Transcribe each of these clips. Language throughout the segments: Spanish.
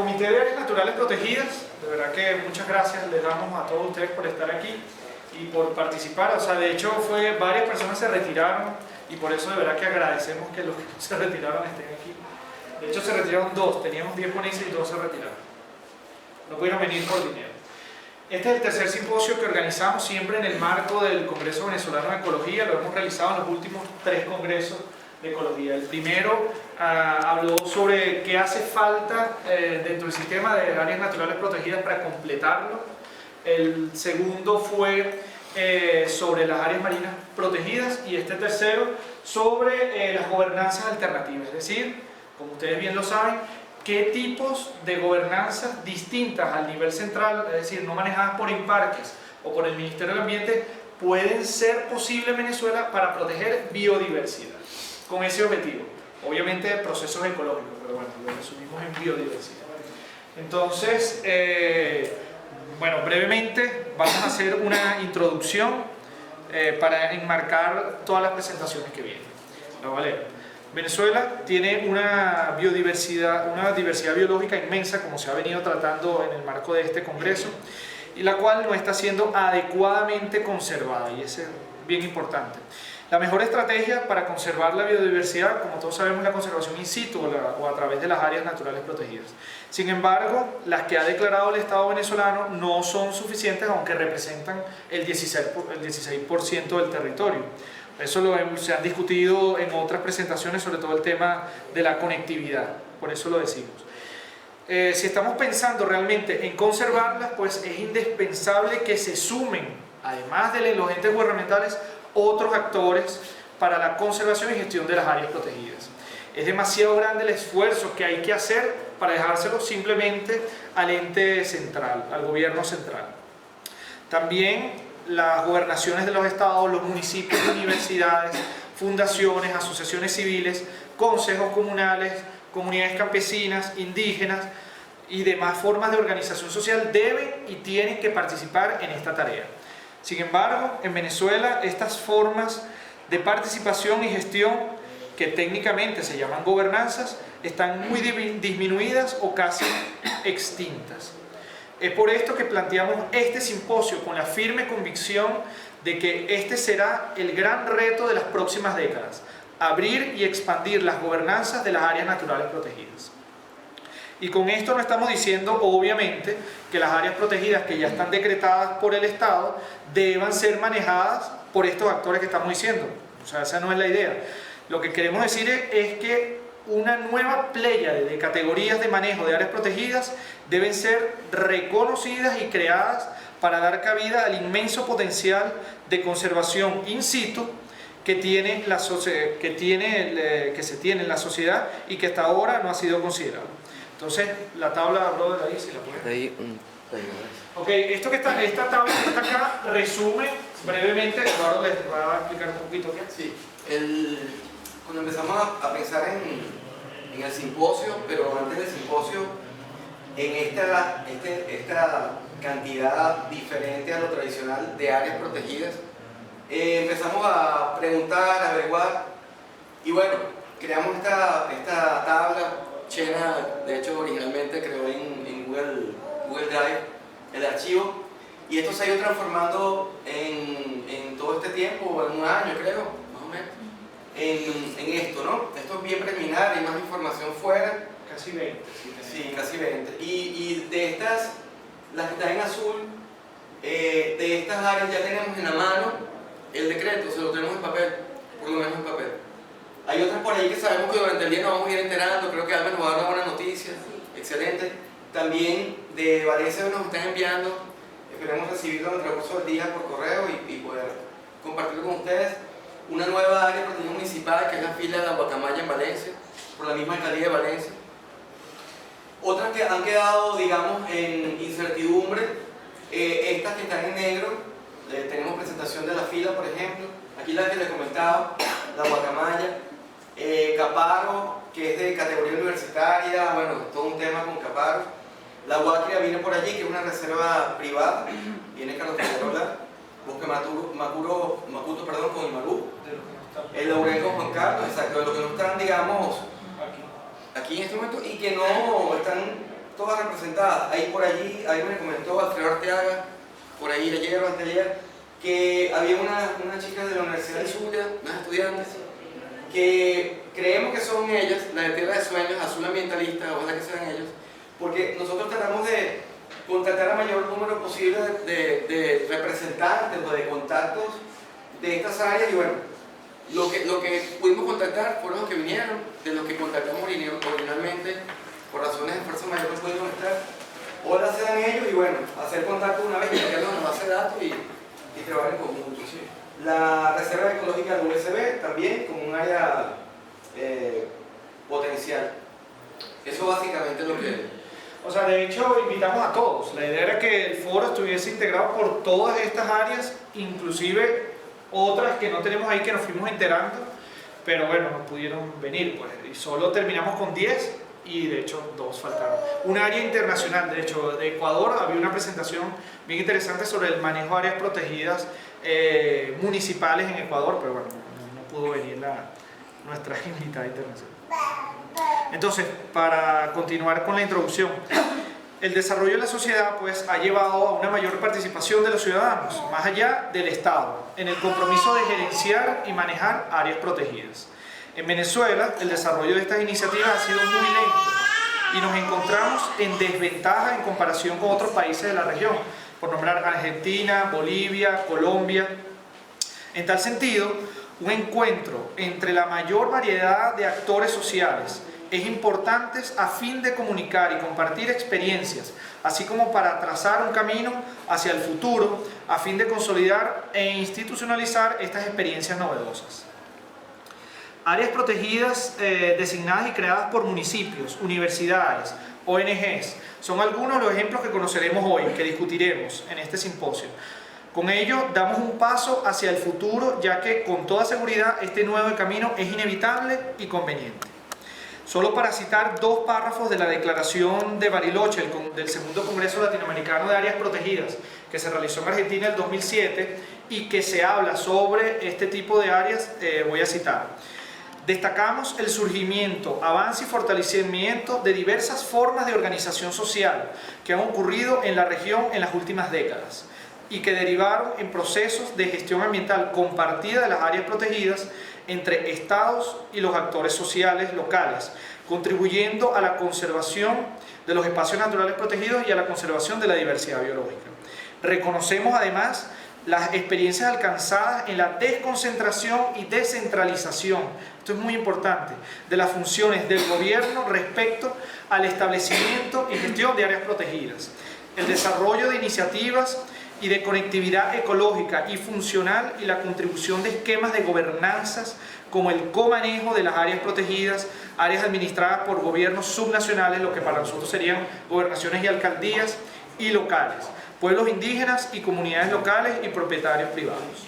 Comité de Áreas Naturales Protegidas, de verdad que muchas gracias les damos a todos ustedes por estar aquí y por participar. O sea, de hecho varias personas se retiraron y por eso de verdad que agradecemos que los que se retiraron estén aquí. De hecho se retiraron 2, teníamos 10 ponencias y 2 se retiraron. No pudieron venir por dinero. Este es el tercer simposio que organizamos siempre en el marco del Congreso Venezolano de Ecología. Lo hemos realizado en los últimos 3 congresos de ecología. El primero habló sobre qué hace falta dentro del sistema de áreas naturales protegidas para completarlo. El segundo fue sobre las áreas marinas protegidas y este tercero sobre las gobernanzas alternativas, es decir, como ustedes bien lo saben, qué tipos de gobernanzas distintas al nivel central, es decir, no manejadas por Imparques o por el Ministerio del Ambiente, pueden ser posibles en Venezuela para proteger biodiversidad, con ese objetivo. Obviamente procesos ecológicos, pero bueno, lo resumimos en biodiversidad. Entonces, bueno, brevemente vamos a hacer una introducción para enmarcar todas las presentaciones que vienen. La voy a leer. Venezuela tiene una diversidad biológica inmensa, como se ha venido tratando en el marco de este congreso, y la cual no está siendo adecuadamente conservada, y eso es bien importante. La mejor estrategia para conservar la biodiversidad, como todos sabemos, es la conservación in situ o a través de las áreas naturales protegidas. Sin embargo, las que ha declarado el Estado venezolano no son suficientes, aunque representan el 16% del territorio. Eso se han discutido en otras presentaciones, sobre todo el tema de la conectividad, por eso lo decimos. Si estamos pensando realmente en conservarlas, pues es indispensable que se sumen, además de los entes gubernamentales, otros actores para la conservación y gestión de las áreas protegidas. Es demasiado grande el esfuerzo que hay que hacer para dejárselo simplemente al ente central, al gobierno central. También las gobernaciones de los estados, los municipios, universidades, fundaciones, asociaciones civiles, consejos comunales, comunidades campesinas, indígenas y demás formas de organización social deben y tienen que participar en esta tarea. Sin embargo, en Venezuela estas formas de participación y gestión, que técnicamente se llaman gobernanzas, están muy disminuidas o casi extintas. Es por esto que planteamos este simposio con la firme convicción de que este será el gran reto de las próximas décadas: abrir y expandir las gobernanzas de las áreas naturales protegidas. Y con esto no estamos diciendo, obviamente, que las áreas protegidas que ya están decretadas por el Estado deban ser manejadas por estos actores que estamos diciendo. O sea, esa no es la idea. Lo que queremos decir es que una nueva pléyade de categorías de manejo de áreas protegidas deben ser reconocidas y creadas para dar cabida al inmenso potencial de conservación in situ que se tiene en la sociedad y que hasta ahora no ha sido considerado. Entonces, la tabla, brother, ahí si la puedes. Ok, esta tabla que está acá resume brevemente, Eduardo les va a explicar un poquito aquí. Sí, cuando empezamos a pensar en el simposio, pero antes del simposio, en esta cantidad diferente a lo tradicional de áreas protegidas, empezamos a preguntar, a averiguar, y bueno, creamos esta tabla. Chena, de hecho, originalmente creó en Google Drive el archivo, y esto se ha ido transformando en todo este tiempo, en un año creo, más o menos, en esto, ¿no? Esto es bien preliminar, hay más información fuera. Casi 20. Sí, casi 20. Y de estas, las que están en azul, de estas áreas ya tenemos en la mano el decreto, se lo tenemos en papel, por lo menos en papel. Hay otras por ahí que sabemos que durante el día nos vamos a ir enterando. Creo que Alba nos va a dar una buena noticia. Excelente. También de Valencia nos están enviando, esperemos recibirlo en el transcurso del día por correo y poder compartirlo con ustedes, una nueva área protegida municipal que es la fila de la Guacamaya en Valencia, por la misma alcaldía de Valencia. Otras que han quedado, digamos, en incertidumbre, estas que están en negro, tenemos presentación de la fila, por ejemplo, aquí la que les comentaba, la Guacamaya. Caparo, que es de categoría universitaria, bueno, todo un tema con Caparo. La Guáquira viene por allí, que es una reserva privada, viene Carlos Figueroa, Bosque Macuto, perdón, con Imarú. El Laurel con Juan Carlos, exacto, de los que no están, digamos, aquí en este momento, y que no están todas representadas. Ahí por allí, ahí me comentó Alfredo Arteaga, por ahí ayer o anteayer, que había una chica de la Universidad de Zulia, unas estudiantes, que creemos que son ellas, la de Tierra de Sueños, Azul Ambientalista, ojalá que sean ellos, porque nosotros tratamos de contactar al mayor número posible de representantes o de contactos de estas áreas, y bueno, lo que pudimos contactar fueron los que vinieron, de los que contactamos originalmente, por razones de fuerza mayor no pudieron estar. Ahora sean ellos y bueno, hacer contacto una vez y meterlos en la base de datos y trabajar en conjunto. Sí. La Reserva Ecológica del USB también como un área potencial. Eso básicamente es lo que... O sea, de hecho, invitamos a todos. La idea era que el foro estuviese integrado por todas estas áreas, inclusive otras que no tenemos ahí que nos fuimos enterando, pero bueno, no pudieron venir, pues, y solo terminamos con 10 y de hecho 2 faltaron. Un área internacional, de hecho, de Ecuador había una presentación bien interesante sobre el manejo de áreas protegidas municipales en Ecuador, pero bueno, no pudo venir nuestra invitada internacional. Entonces, para continuar con la introducción, el desarrollo de la sociedad pues, ha llevado a una mayor participación de los ciudadanos, más allá del Estado, en el compromiso de gerenciar y manejar áreas protegidas. En Venezuela, el desarrollo de estas iniciativas ha sido muy lento y nos encontramos en desventaja en comparación con otros países de la región, por nombrar Argentina, Bolivia, Colombia. En tal sentido, un encuentro entre la mayor variedad de actores sociales es importante a fin de comunicar y compartir experiencias, así como para trazar un camino hacia el futuro, a fin de consolidar e institucionalizar estas experiencias novedosas. Áreas protegidas designadas y creadas por municipios, universidades, ONGs, son algunos de los ejemplos que conoceremos hoy, que discutiremos en este simposio. Con ello damos un paso hacia el futuro, ya que con toda seguridad este nuevo camino es inevitable y conveniente. Solo para citar 2 párrafos de la declaración de Bariloche, del segundo Congreso Latinoamericano de Áreas Protegidas, que se realizó en Argentina en el 2007 y que se habla sobre este tipo de áreas, voy a citar. Destacamos el surgimiento, avance y fortalecimiento de diversas formas de organización social que han ocurrido en la región en las últimas décadas y que derivaron en procesos de gestión ambiental compartida de las áreas protegidas entre estados y los actores sociales locales, contribuyendo a la conservación de los espacios naturales protegidos y a la conservación de la diversidad biológica. Reconocemos además las experiencias alcanzadas en la desconcentración y descentralización, esto es muy importante, de las funciones del gobierno respecto al establecimiento y gestión de áreas protegidas, el desarrollo de iniciativas y de conectividad ecológica y funcional y la contribución de esquemas de gobernanzas como el comanejo de las áreas protegidas, áreas administradas por gobiernos subnacionales, lo que para nosotros serían gobernaciones y alcaldías, y locales, pueblos indígenas y comunidades locales y propietarios privados.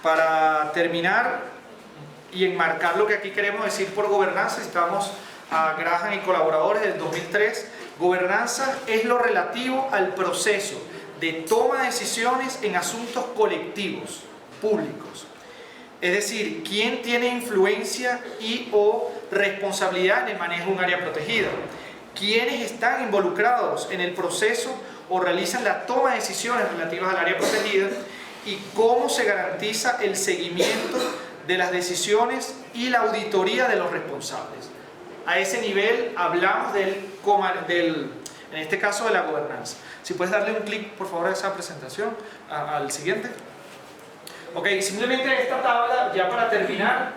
Para terminar y enmarcar lo que aquí queremos decir por gobernanza, estamos a Graham y colaboradores del 2003. Gobernanza es lo relativo al proceso de toma de decisiones en asuntos colectivos, públicos. Es decir, quién tiene influencia y o responsabilidad en el manejo de un área protegida, quiénes están involucrados en el proceso o realizan la toma de decisiones relativas al área protegida y cómo se garantiza el seguimiento de las decisiones y la auditoría de los responsables. A ese nivel hablamos en este caso de la gobernanza. Si puedes darle un clic por favor a esa presentación, al siguiente. Ok, simplemente esta tabla, ya para terminar,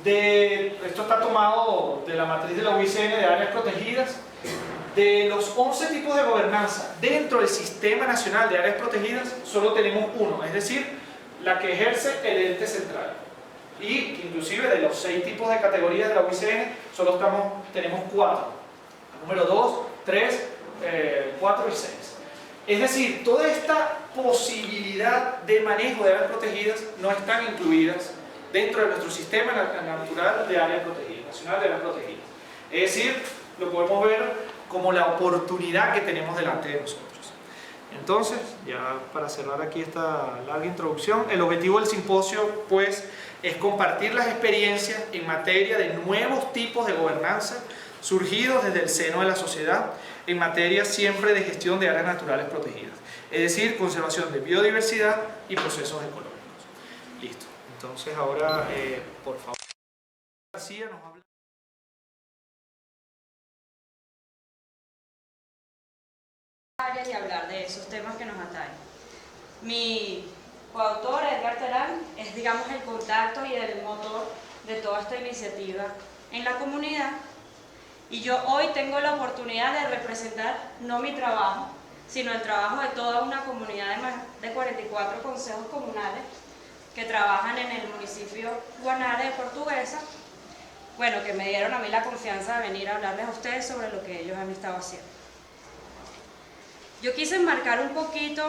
esto está tomado de la matriz de la UICN de áreas protegidas. De los 11 tipos de gobernanza dentro del Sistema Nacional de Áreas Protegidas, solo tenemos uno, es decir, la que ejerce el ente central. Y inclusive de los 6 tipos de categorías de la UICN, solo tenemos 4. Número 2, 3, 4 y 6. Es decir, toda esta posibilidad de manejo de áreas protegidas no están incluidas dentro de nuestro Sistema Natural de Áreas Protegidas, Nacional de Áreas Protegidas. Es decir, lo podemos ver como la oportunidad que tenemos delante de nosotros. Entonces, ya para cerrar aquí esta larga introducción, el objetivo del simposio pues es compartir las experiencias en materia de nuevos tipos de gobernanza surgidos desde el seno de la sociedad en materia siempre de gestión de áreas naturales protegidas, es decir, conservación de biodiversidad y procesos ecológicos. Listo. Entonces ahora, por favor, García nos habla. Y hablar de esos temas que nos atañen. Mi coautor, Edgar Terán, es, digamos, el contacto y el motor de toda esta iniciativa en la comunidad, y yo hoy tengo la oportunidad de representar no mi trabajo, sino el trabajo de toda una comunidad de más de 44 consejos comunales que trabajan en el municipio Guanare de Portuguesa, bueno, que me dieron a mí la confianza de venir a hablarles a ustedes sobre lo que ellos han estado haciendo. Yo quise enmarcar un poquito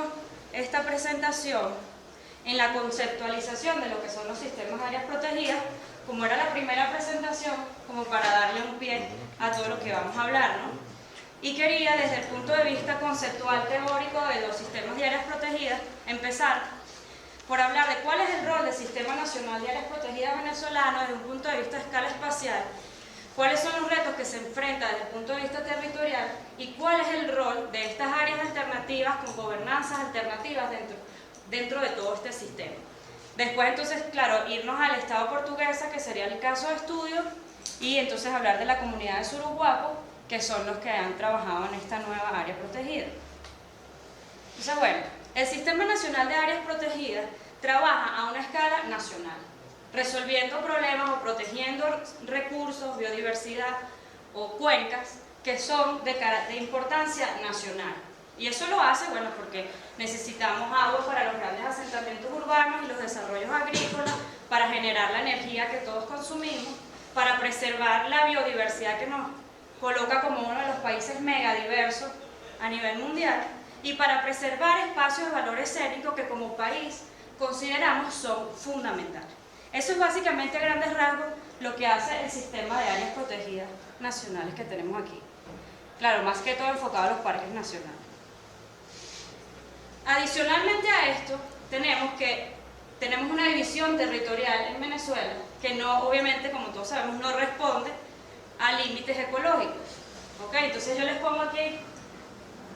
esta presentación en la conceptualización de lo que son los sistemas de áreas protegidas, como era la primera presentación, como para darle un pie a todo lo que vamos a hablar, ¿no? Y quería, desde el punto de vista conceptual teórico de los sistemas de áreas protegidas, empezar por hablar de cuál es el rol del Sistema Nacional de Áreas Protegidas venezolano desde un punto de vista de escala espacial, cuáles son los retos que se enfrentan desde el punto de vista territorial y cuál es el rol de estas áreas alternativas con gobernanzas alternativas dentro de todo este sistema. Después, entonces, claro, irnos al Estado portuguesa, que sería el caso de estudio, y entonces hablar de la comunidad de Suruguapo, que son los que han trabajado en esta nueva área protegida. Entonces, bueno, el Sistema Nacional de Áreas Protegidas trabaja a una escala nacional, resolviendo problemas o protegiendo recursos, biodiversidad o cuencas que son de importancia nacional. Y eso lo hace, bueno, porque necesitamos agua para los grandes asentamientos urbanos y los desarrollos agrícolas, para generar la energía que todos consumimos, para preservar la biodiversidad que nos coloca como uno de los países megadiversos a nivel mundial, y para preservar espacios de valor escénico que como país consideramos son fundamentales. Eso es básicamente a grandes rasgos lo que hace el sistema de áreas protegidas nacionales que tenemos aquí. Claro, más que todo enfocado a los parques nacionales. Adicionalmente a esto, tenemos una división territorial en Venezuela que no, obviamente, como todos sabemos, no responde a límites ecológicos. ¿Ok? Entonces yo les pongo aquí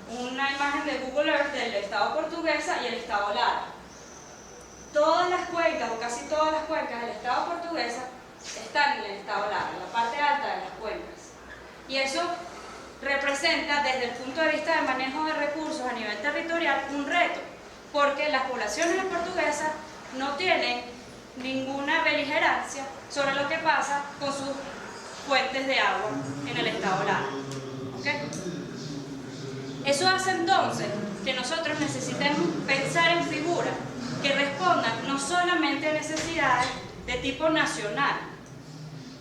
una imagen de Google Earth del Estado portuguesa y el Estado Lara. Todas las cuencas, o casi todas las cuencas del Estado portuguesa están en el Estado Lara, en la parte alta de las cuencas. Y eso representa, desde el punto de vista de manejo de recursos a nivel territorial, un reto, porque las poblaciones portuguesas no tienen ninguna beligerancia sobre lo que pasa con sus fuentes de agua en el Estado Lara. ¿Okay? Eso hace entonces que nosotros necesitemos pensar en figuras que respondan no solamente a necesidades de tipo nacional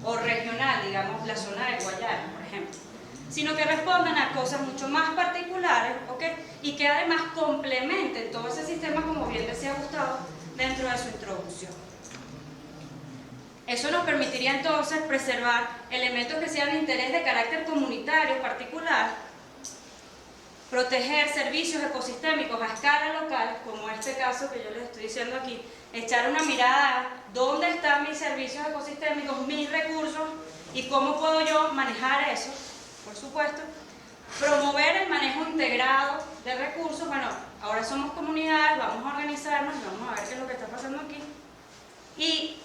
o regional, digamos la zona de Guayana, por ejemplo, sino que respondan a cosas mucho más particulares, ¿okay? Y que además complementen todo ese sistema, como bien decía Gustavo, dentro de su introducción. Eso nos permitiría entonces preservar elementos que sean de interés de carácter comunitario particular, proteger servicios ecosistémicos a escala local, como este caso que yo les estoy diciendo aquí, echar una mirada a dónde están mis servicios ecosistémicos, mis recursos y cómo puedo yo manejar eso, por supuesto. Promover el manejo integrado de recursos. Bueno, ahora somos comunidades, vamos a organizarnos, vamos a ver qué es lo que está pasando aquí. Y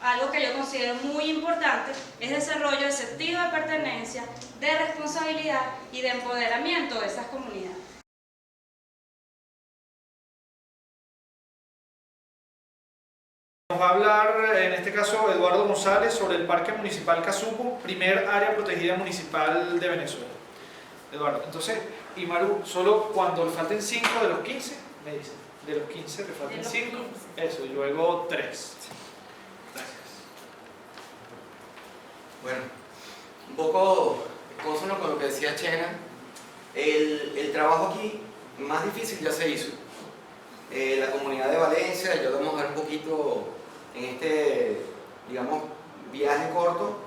algo que yo considero muy importante es el desarrollo de sentido de pertenencia, de responsabilidad y de empoderamiento de esas comunidades. Nos va a hablar, en este caso, Eduardo González sobre el Parque Municipal Casupo, primer área protegida municipal de Venezuela. Eduardo, entonces, y Maru, solo cuando le falten 5 de los 15, me dice, de los 15 le falten 5, eso, y luego 3. Gracias. Bueno, un poco consono con lo que decía Chena, el trabajo aquí más difícil ya se hizo. La comunidad de Valencia, ya lo vamos a ver un poquito en este, digamos, viaje corto,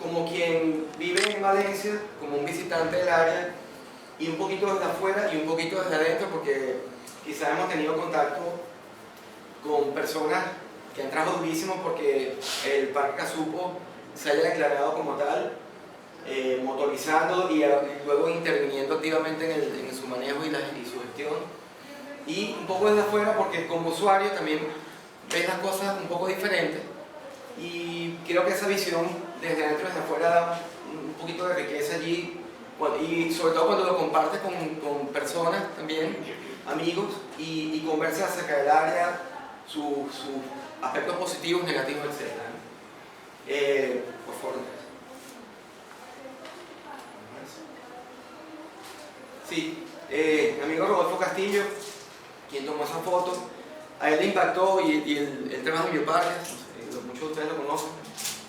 como quien vive en Valencia, como un visitante del área, y un poquito desde afuera y un poquito desde adentro, porque quizás hemos tenido contacto con personas que han trabajado durísimo porque el Parque Casupo se haya declarado como tal motorizando y luego interviniendo activamente en su manejo y su gestión. Y un poco desde afuera, porque como usuario también ves las cosas un poco diferentes, y creo que esa visión desde adentro y desde afuera da un poquito de riqueza allí, y sobre todo cuando lo compartes con personas también, amigos, y conversas acerca del área, sus aspectos positivos, negativos, etc. Por favor. Sí, mi amigo Rodolfo Castillo, quien tomó esa foto, a él le impactó, y el tema de bioparques, muchos de ustedes lo conocen,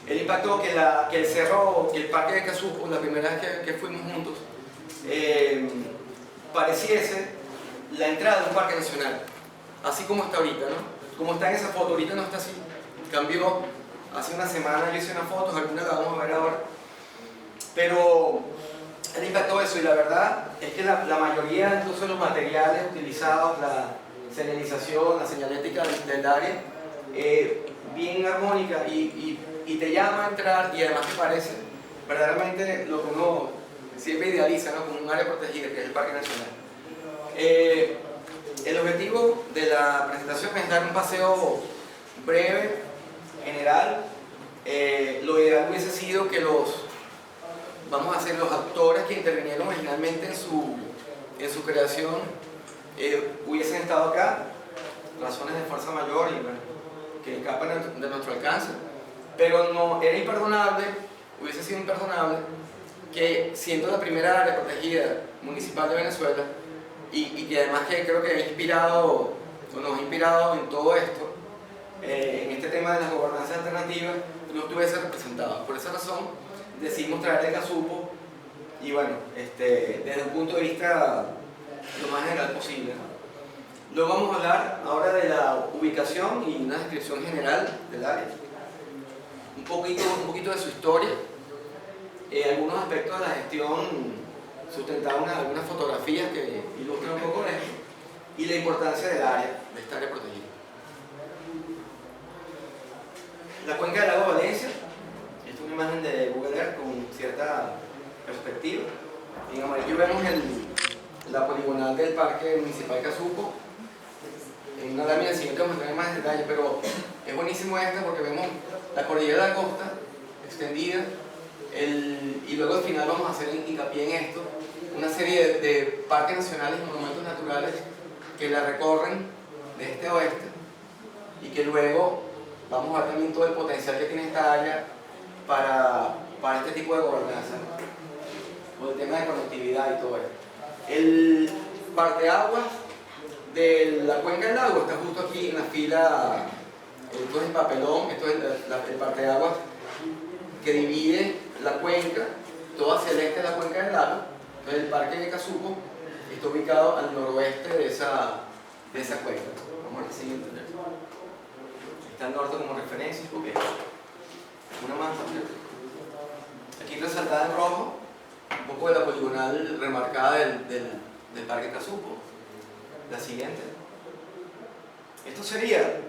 él impactó que el cerro, que el parque de Casupo, la primera vez que fuimos juntos, pareciese la entrada de un parque nacional, así como está ahorita, ¿no? Como está en esa foto, ahorita no está así, cambió. Hace una semana yo hice unas fotos, algunas las vamos a ver ahora, pero él impactó eso, y la verdad es que la mayoría, incluso de los materiales utilizados, la señalización, la señalética del área, bien armónica, y te llama a entrar, y además te parece verdaderamente lo que uno siempre idealiza, ¿no? Como un área protegida, que es el Parque Nacional. El objetivo de la presentación es dar un paseo breve, general. Lo ideal hubiese sido que los actores que intervinieron originalmente en su creación hubiesen estado acá, razones de fuerza mayor y bueno, que escapan de nuestro alcance, pero no era imperdonable, hubiese sido imperdonable que, siendo la primera área protegida municipal de Venezuela, y que además que creo que ha inspirado, o nos ha inspirado en todo esto, en este tema de las gobernanzas alternativas, no estuviese representado. Por esa razón decidimos traer el Casupo, y bueno, desde un punto de vista lo más general posible, ¿no? Luego vamos a hablar ahora de la ubicación y una descripción general del área, un poquito de su historia, algunos aspectos de la gestión sustentados en algunas fotografías que ilustran un poco esto, y la importancia del área, de esta área protegida. La cuenca del lago Valencia, esta es una imagen de Google Earth con cierta perspectiva. En amarillo vemos la poligonal del Parque Municipal Casupo. En una lámina siguiente vamos a tener más detalle, pero es buenísimo esta porque vemos la cordillera de la costa extendida, y luego al final vamos a hacer hincapié en esto, una serie de parques nacionales y monumentos naturales que la recorren de este a oeste, y que luego vamos a ver también todo el potencial que tiene esta área para este tipo de gobernanza, o el tema de conectividad y todo esto. El parteaguas de la cuenca del lago está justo aquí en la fila. Esto es el papelón, esto es el parteaguas que divide la cuenca, todo hacia el este de la cuenca del lago. Entonces el parque de Casupo está ubicado al noroeste de esa cuenca. Vamos al siguiente. Está el norte como referencia, porque una más. Aquí resaltada en rojo, un poco de la poligonal remarcada del parque Casupo. La siguiente. Esto sería,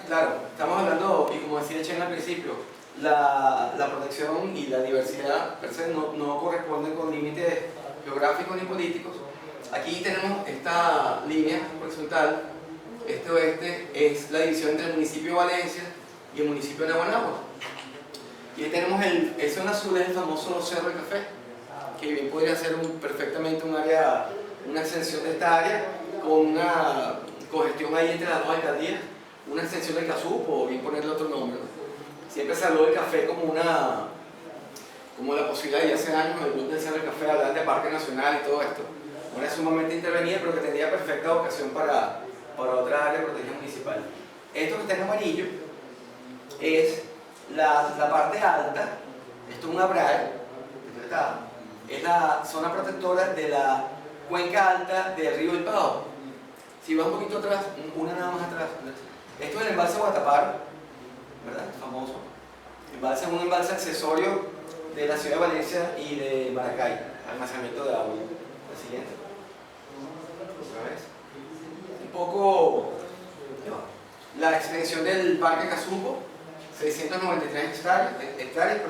claro, estamos hablando, y como decía Chen al principio, la protección y la diversidad per se no corresponden con límites geográficos ni políticos. Aquí tenemos esta línea horizontal, este-oeste, es la división entre el municipio de Valencia y el municipio de Naguanagua. Y ahí tenemos ese en azul es el famoso Cerro del Café, que bien podría ser perfectamente un área, una extensión de esta área, con una cogestión ahí entre las dos alcaldías, una extensión del Casupo, o bien ponerle otro nombre, ¿no? Siempre se habló del café como la posibilidad, y hace años el grupo del Cerro del Café hablaban de Parque Nacional y todo esto. Una sumamente intervenida, pero que tendría perfecta vocación para otra área protegida municipal. Esto que está en amarillo es la parte alta, esto es una BRAE, es la zona protectora de la cuenca alta del río El Pao. Si vas un poquito atrás, una nada más atrás, esto es el embalse Guataparo, ¿verdad? Famoso. Embalse es un embalse accesorio de la ciudad de Valencia y de Maracay, almacenamiento de agua. La siguiente. Otra vez. Un poco la extensión del Parque Casupo, 693 hectáreas,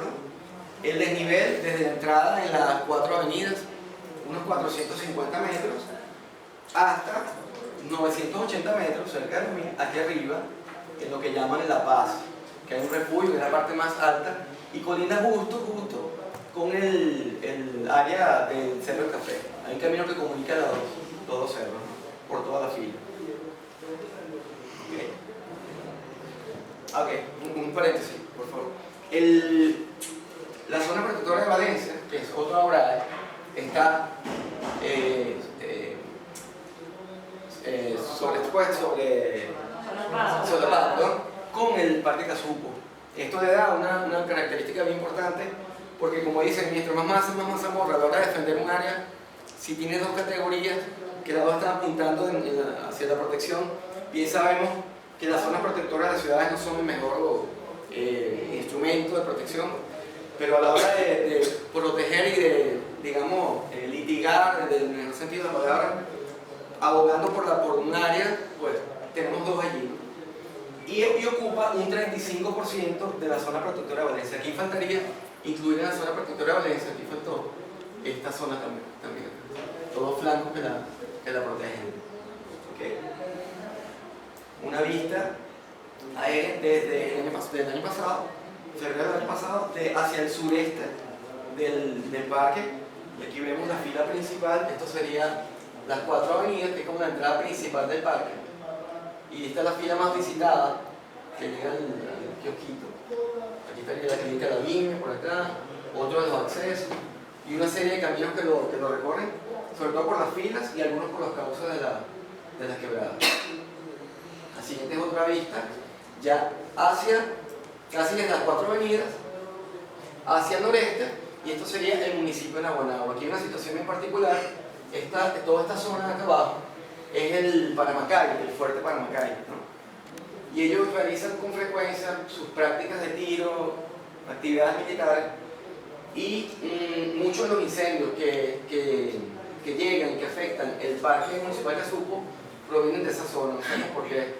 El desnivel desde la entrada en las 4 avenidas, unos 450 metros, hasta 980 metros, cerca de aquí arriba, en lo que llaman La Paz, que hay un refugio, que es la parte más alta, y colinda justo con el área del Cerro del Café. Hay un camino que comunica los dos cerros, ¿no? Por toda la fila. Ok, un paréntesis, por favor. La zona protectora de Valencia, que es otra obra, está solapado con el Parque Casupo. Esto le da una característica bien importante, porque como dicen, mientras más mazamorra a la hora de defender un área, si tiene dos categorías que las dos están apuntando hacia la protección, bien sabemos que las zonas protectoras de las ciudades no son el mejor instrumento de protección, pero a la hora de proteger y de, digamos, litigar en el mejor sentido de la palabra, abogando por un área, pues tenemos dos allí. Y ocupa un 35% de la zona protectora de Valencia. Aquí faltaría incluir en la zona protectora de Valencia, aquí faltó esta zona también todos los flancos que la protegen. ¿Okay? Una vista aérea desde el año pasado, febrero del año pasado, hacia el sureste del parque. Y aquí vemos la fila principal. Esto sería las 4 avenidas, que es como la entrada principal del parque. Y esta es la fila más visitada, que llega al kiosquito. Aquí estaría la clínica de la Vime, por acá, otro de los accesos, y una serie de caminos que lo recorren, sobre todo por las filas y algunos por las causas de las quebradas. La siguiente es otra vista, ya hacia, casi en las 4 avenidas, hacia el noreste, y esto sería el municipio de Naguanagua. Aquí hay una situación en particular, toda esta zona de acá abajo es el Paramacay, el fuerte Paramacay, ¿no? Y ellos realizan con frecuencia sus prácticas de tiro, actividades militares, y muchos de los incendios que llegan y que afectan el parque municipal de Casupo provienen de esa zona, ¿no? Porque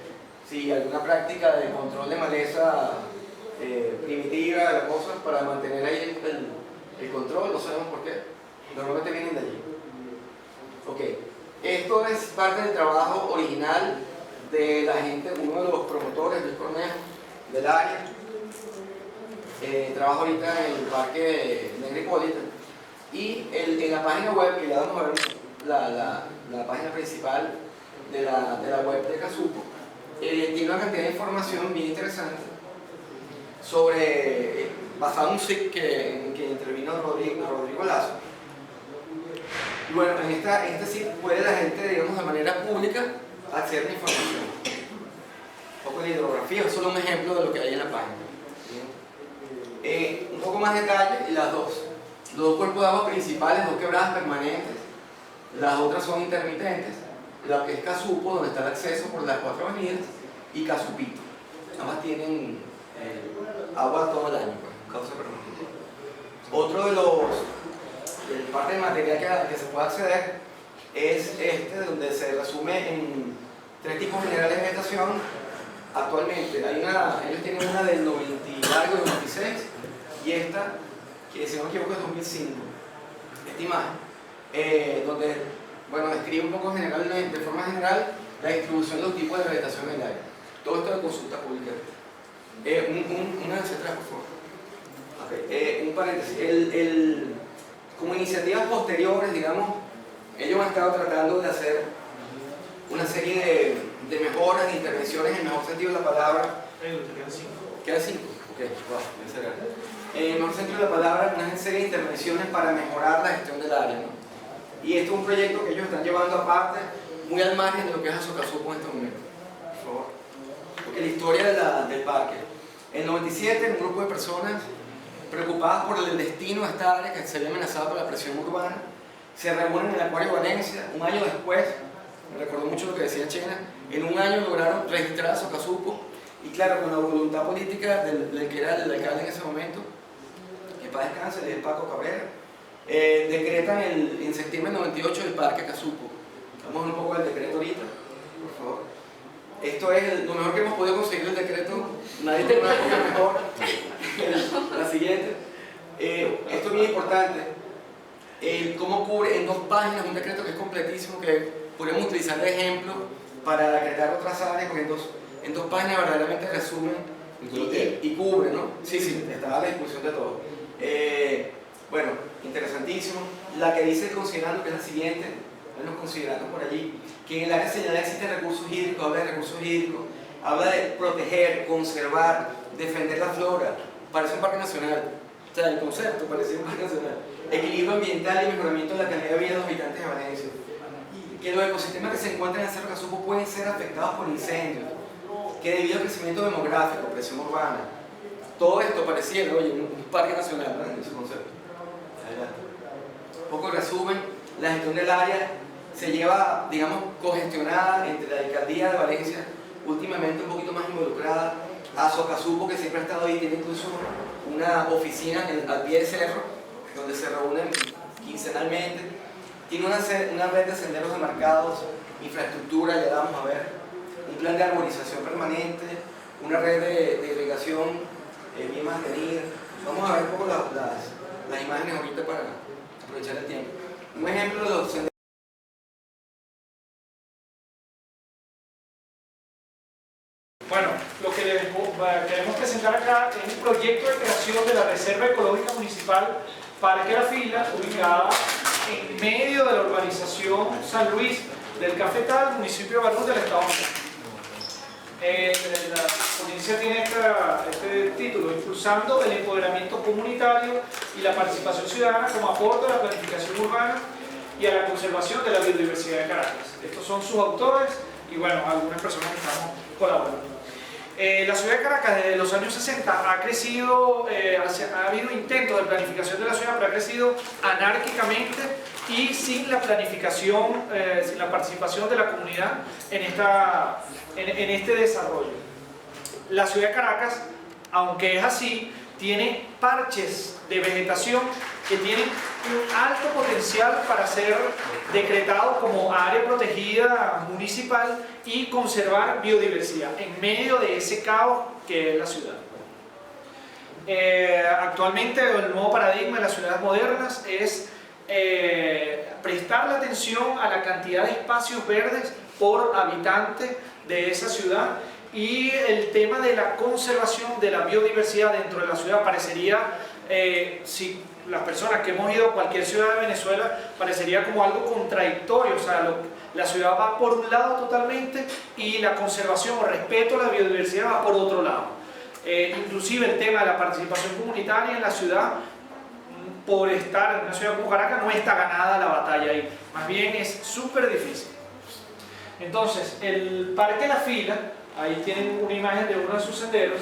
si alguna práctica de control de maleza primitiva de la cosa para mantener ahí el control, no sabemos por qué, normalmente vienen de allí. Okay. Esto es parte del trabajo original de la gente, uno de los promotores, Luis Cornejo, del área. Trabaja ahorita en el parque Negra Hipólita. Y en la página web, que ya vamos a ver la página principal de la web de Casupo, tiene una cantidad de información bien interesante sobre, basado en un SIC en que intervino Rodrigo Lazo. Y bueno, en este sitio puede la gente, digamos, de manera pública acceder a la información. Un poco de hidrografía, es solo un ejemplo de lo que hay en la página. Un poco más detalle, los dos cuerpos de agua principales, 2 quebradas permanentes, las otras son intermitentes, la que es Casupo, donde está el acceso por las 4 avenidas, y Casupito. Ambas tienen agua todo el año, pues, causa permanente. Otro de parte del material que se puede acceder es donde se resume en 3 tipos generales de vegetación. Actualmente ellos tienen una del 90 y largo, del 96, y esta, que si no me equivoco es 2005, esta imagen, donde, bueno, describe un poco de forma general la distribución de los tipos de vegetación en el área. Todo esto de consulta pública. Una etcétera, por favor. Okay. Un paréntesis. Como iniciativas posteriores, digamos, ellos han estado tratando de hacer una serie de mejoras, de intervenciones en el mejor sentido de la palabra. Quedan 5. Ok, wow, en el mejor sentido de la palabra, una serie de intervenciones para mejorar la gestión del área, ¿no? Y esto es un proyecto que ellos están llevando aparte, muy al margen de lo que es Azocasupo en este momento. Por favor. Porque la historia del parque. En el 97, un grupo de personas preocupadas por el destino de esta área que se ve amenazada por la presión urbana, se reúnen en el Acuario Valencia. Un año después, me recordó mucho lo que decía Chena, en un año lograron registrar a Azocasupo, y claro, con la voluntad política del que era el alcalde en ese momento, que para descanse, es Paco Cabrera, decretan en septiembre del 98 el Parque Casupo. Vamos a ver un poco del decreto ahorita, por favor. Esto es lo mejor que hemos podido conseguir el decreto, nadie tiene una copia mejor. La siguiente. Esto es bien importante. Cómo cubre en 2 páginas un decreto que es completísimo, que podemos utilizar de ejemplo para decretar otras áreas, porque en dos páginas verdaderamente resumen y cubre, ¿no? Sí, está a la disposición de todos. Bueno, interesantísimo. La que dice considerando, que es la siguiente, bueno, considerando por allí, que en el área señalada existen recursos hídricos, habla de recursos hídricos, habla de proteger, conservar, defender la flora. Parece un parque nacional. O sea, el concepto parece un parque nacional. Equilibrio ambiental y mejoramiento de la calidad de vida de los habitantes de Valencia. Que los ecosistemas que se encuentran en el Cerro Casupo pueden ser afectados por incendios, que debido al crecimiento demográfico, presión urbana, todo esto pareciera, oye, un parque nacional, ¿verdad? En su concepto. Un poco resumen, la gestión del área se lleva, digamos, congestionada entre la alcaldía de Valencia, últimamente un poquito más involucrada, a Socasupo, que siempre ha estado ahí, tiene incluso una oficina al pie del cerro, donde se reúnen quincenalmente. Tiene una red de senderos demarcados, infraestructura, ya vamos a ver, un plan de arborización permanente, una red de irrigación bien mantenida. Vamos a ver un poco las imágenes ahorita para aprovechar el tiempo. Un ejemplo de los senderos. Bueno, lo que queremos presentar acá es un proyecto de creación de la Reserva Ecológica Municipal Parque La Fila, ubicada en medio de la urbanización San Luis del Cafetal, municipio de Barú del Estado Miranda. La ponencia tiene este título: impulsando el empoderamiento comunitario y la participación ciudadana como aporte a la planificación urbana y a la conservación de la biodiversidad de Caracas. Estos son sus autores y bueno, algunas personas que estamos colaborando. La ciudad de Caracas desde los años 60 ha crecido, ha habido intentos de planificación de la ciudad, pero ha crecido anárquicamente y sin la planificación, sin la participación de la comunidad en este desarrollo. La ciudad de Caracas, aunque es así, tiene parches de vegetación que tienen un alto potencial para ser decretado como área protegida municipal y conservar biodiversidad en medio de ese caos que es la ciudad. Actualmente el nuevo paradigma de las ciudades modernas es prestar la atención a la cantidad de espacios verdes por habitante de esa ciudad, y el tema de la conservación de la biodiversidad dentro de la ciudad parecería, si las personas que hemos ido a cualquier ciudad de Venezuela, parecería como algo contradictorio. O sea, la ciudad va por un lado totalmente y la conservación o respeto a la biodiversidad va por otro lado. Inclusive el tema de la participación comunitaria en la ciudad, por estar en una ciudad como Caracas, no está ganada la batalla ahí, más bien es súper difícil. Entonces, el Parque La Fila, ahí tienen una imagen de uno de sus senderos,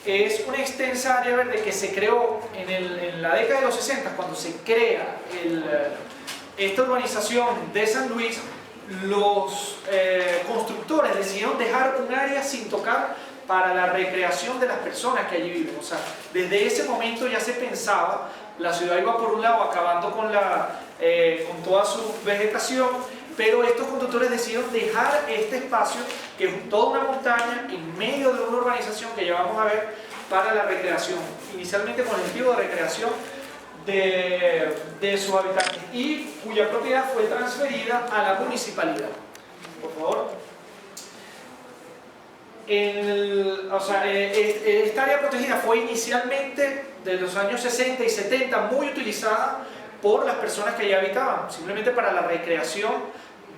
es una extensa área verde que se creó en la década de los 60, cuando se crea esta urbanización de San Luis. Los constructores decidieron dejar un área sin tocar para la recreación de las personas que allí viven. O sea, desde ese momento ya se pensaba, la ciudad iba por un lado acabando con toda su vegetación, pero estos constructores decidieron dejar este espacio, que es toda una montaña en medio de una urbanización que ya vamos a ver, para la recreación, inicialmente con el objetivo de recreación de sus habitantes, y cuya propiedad fue transferida a la municipalidad. Por favor. Esta área protegida fue inicialmente, de los años 60 y 70, muy utilizada por las personas que allí habitaban, simplemente para la recreación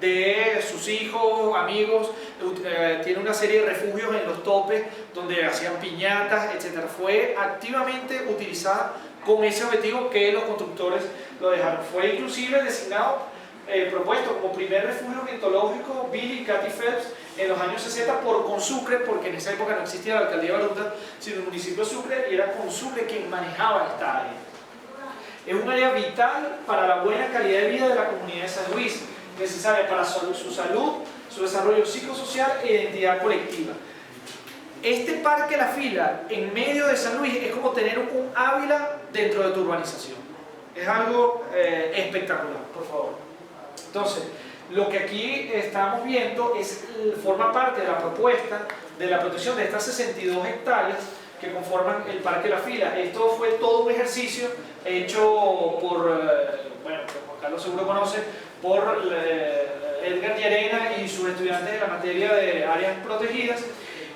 de sus hijos, amigos. Tiene una serie de refugios en los topes donde hacían piñatas, etc. Fue activamente utilizada con ese objetivo que los constructores lo dejaron. Fue inclusive designado, propuesto como primer refugio ornitológico Billy y Cathy Phelps en los años 60 por Consucre, porque en esa época no existía la alcaldía de Baruta, sino el municipio de Sucre, y era Consucre quien manejaba esta área. Es un área vital para la buena calidad de vida de la comunidad de San Luis, necesaria para su salud, su desarrollo psicosocial e identidad colectiva. Este Parque La Fila, en medio de San Luis, es como tener un Ávila dentro de tu urbanización. Es algo espectacular, por favor. Entonces, lo que aquí estamos viendo forma parte de la propuesta de la protección de estas 62 hectáreas que conforman el Parque La Fila. Esto fue todo un ejercicio hecho por, bueno, que Juan Carlos seguro conoce, por Edgar Llerena y sus estudiantes de la materia de áreas protegidas.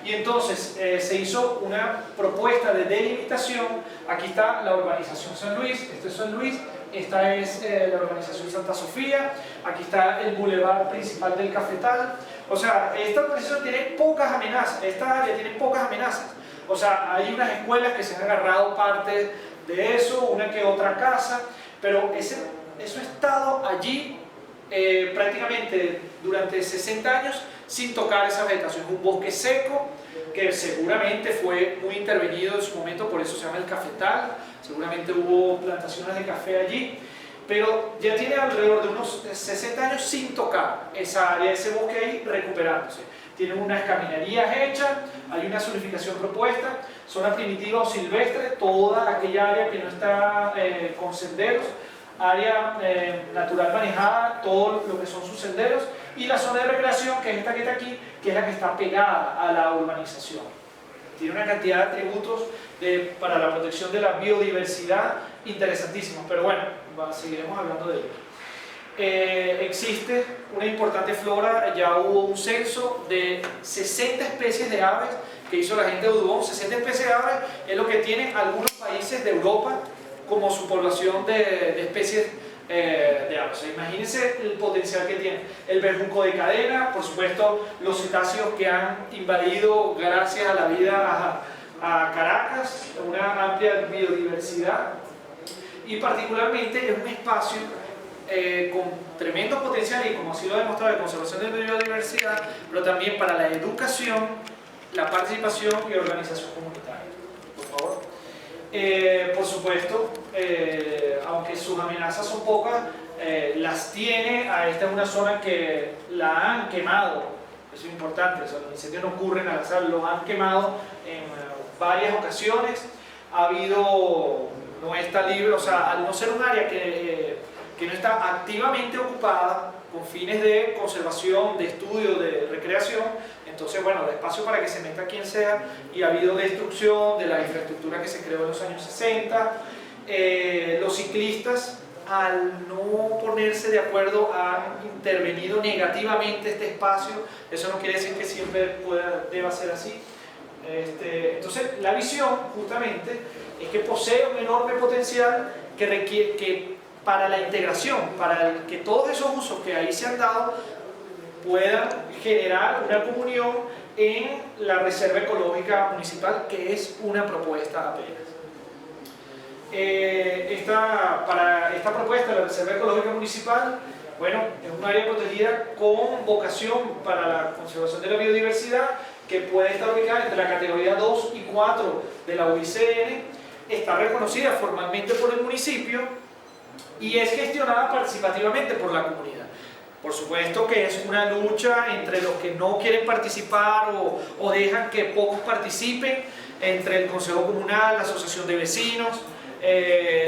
Y entonces se hizo una propuesta de delimitación. Aquí está la urbanización San Luis, este es San Luis, esta es la urbanización Santa Sofía, aquí está el bulevar principal del Cafetal. O sea, esta urbanización tiene pocas amenazas, esta área tiene pocas amenazas. O sea, hay unas escuelas que se han agarrado parte de eso, una que otra casa, pero eso ha estado allí prácticamente durante 60 años sin tocar esa vegetación. Es un bosque seco que seguramente fue muy intervenido en su momento, por eso se llama el Cafetal, seguramente hubo plantaciones de café allí, pero ya tiene alrededor de unos 60 años sin tocar esa área, ese bosque ahí recuperándose. Tienen unas caminerías hechas, hay una zonificación propuesta, zona primitiva o silvestre, toda aquella área que no está con senderos, área natural manejada, todo lo que son sus senderos, y la zona de recreación, que es esta que está aquí, que es la que está pegada a la urbanización. Tiene una cantidad de atributos para la protección de la biodiversidad interesantísimos, pero bueno, seguiremos hablando de ello. Existe una importante flora, ya hubo un censo de 60 especies de aves que hizo la gente de Audubon. 60 especies de aves es lo que tienen algunos países de Europa como su población de especies de aves. O sea, imagínense el potencial que tiene. El bejuco de cadena, por supuesto, los cetáceos que han invadido gracias a la vida a Caracas, una amplia biodiversidad, y particularmente es un espacio con tremendo potencial, y como así lo ha demostrado, de conservación de la biodiversidad, pero también para la educación, la participación y organización comunitaria. Por favor. Por supuesto, aunque sus amenazas son pocas, las tiene. Esta es una zona que la han quemado, eso es importante, o sea, los incendios no ocurren al azar, los han quemado en varias ocasiones. Ha habido, no está libre, o sea, al no ser un área que no está activamente ocupada con fines de conservación, de estudio, de recreación, entonces, bueno, de espacio para que se meta quien sea, y ha habido destrucción de la infraestructura que se creó en los años 60. Los ciclistas, al no ponerse de acuerdo, han intervenido negativamente este espacio. Eso no quiere decir que siempre deba ser así. Entonces, la visión, justamente, es que posee un enorme potencial que requiere para la integración, para que todos esos usos que ahí se han dado puedan generar una comunión en la Reserva Ecológica Municipal, que es una propuesta apenas. Para esta propuesta de la Reserva Ecológica Municipal, bueno, es un área protegida con vocación para la conservación de la biodiversidad, que puede estar ubicada entre la categoría 2 y 4 de la UICN, está reconocida formalmente por el municipio y es gestionada participativamente por la comunidad. Por supuesto que es una lucha entre los que no quieren participar o dejan que pocos participen, entre el Consejo Comunal, la Asociación de Vecinos,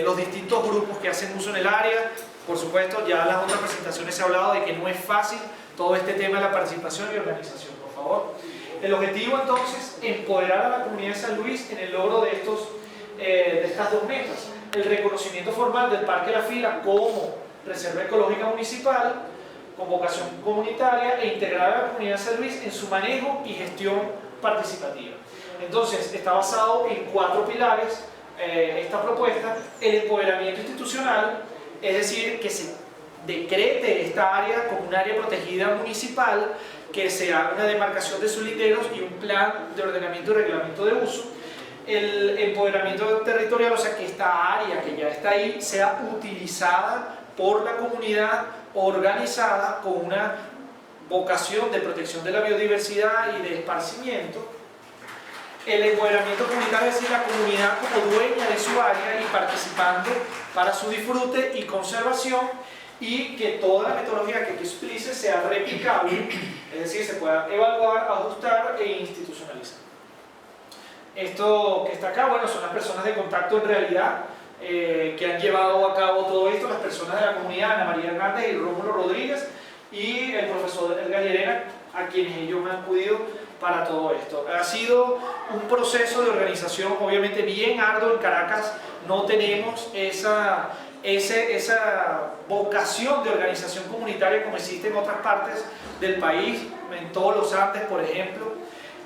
los distintos grupos que hacen uso en el área. Por supuesto, ya en las otras presentaciones se ha hablado de que no es fácil todo este tema de la participación y organización, por favor. El objetivo entonces, empoderar a la comunidad de San Luis en el logro de estas dos metas: el reconocimiento formal del Parque La Fila como Reserva Ecológica Municipal con vocación comunitaria, e integrar a la comunidad de San Luis en su manejo y gestión participativa. Entonces, está basado en 4 pilares esta propuesta: el empoderamiento institucional, es decir, que se decrete esta área como un área protegida municipal, que se haga una demarcación de sus linderos y un plan de ordenamiento y reglamento de uso. El empoderamiento territorial, o sea, que esta área que ya está ahí sea utilizada por la comunidad, organizada con una vocación de protección de la biodiversidad y de esparcimiento. El empoderamiento comunitario, es decir, la comunidad como dueña de su área y participando para su disfrute y conservación, y que toda la metodología que aquí se utilice sea replicable, es decir, se pueda evaluar, ajustar e institucionalizar. Esto que está acá, bueno, son las personas de contacto en realidad que han llevado a cabo todo esto, las personas de la comunidad, Ana María Hernández y Rómulo Rodríguez, y el profesor Edgar Llerena, a quienes ellos me han acudido para todo esto. Ha sido un proceso de organización obviamente bien arduo. En Caracas no tenemos esa vocación de organización comunitaria como existe en otras partes del país, en todos los Andes, por ejemplo.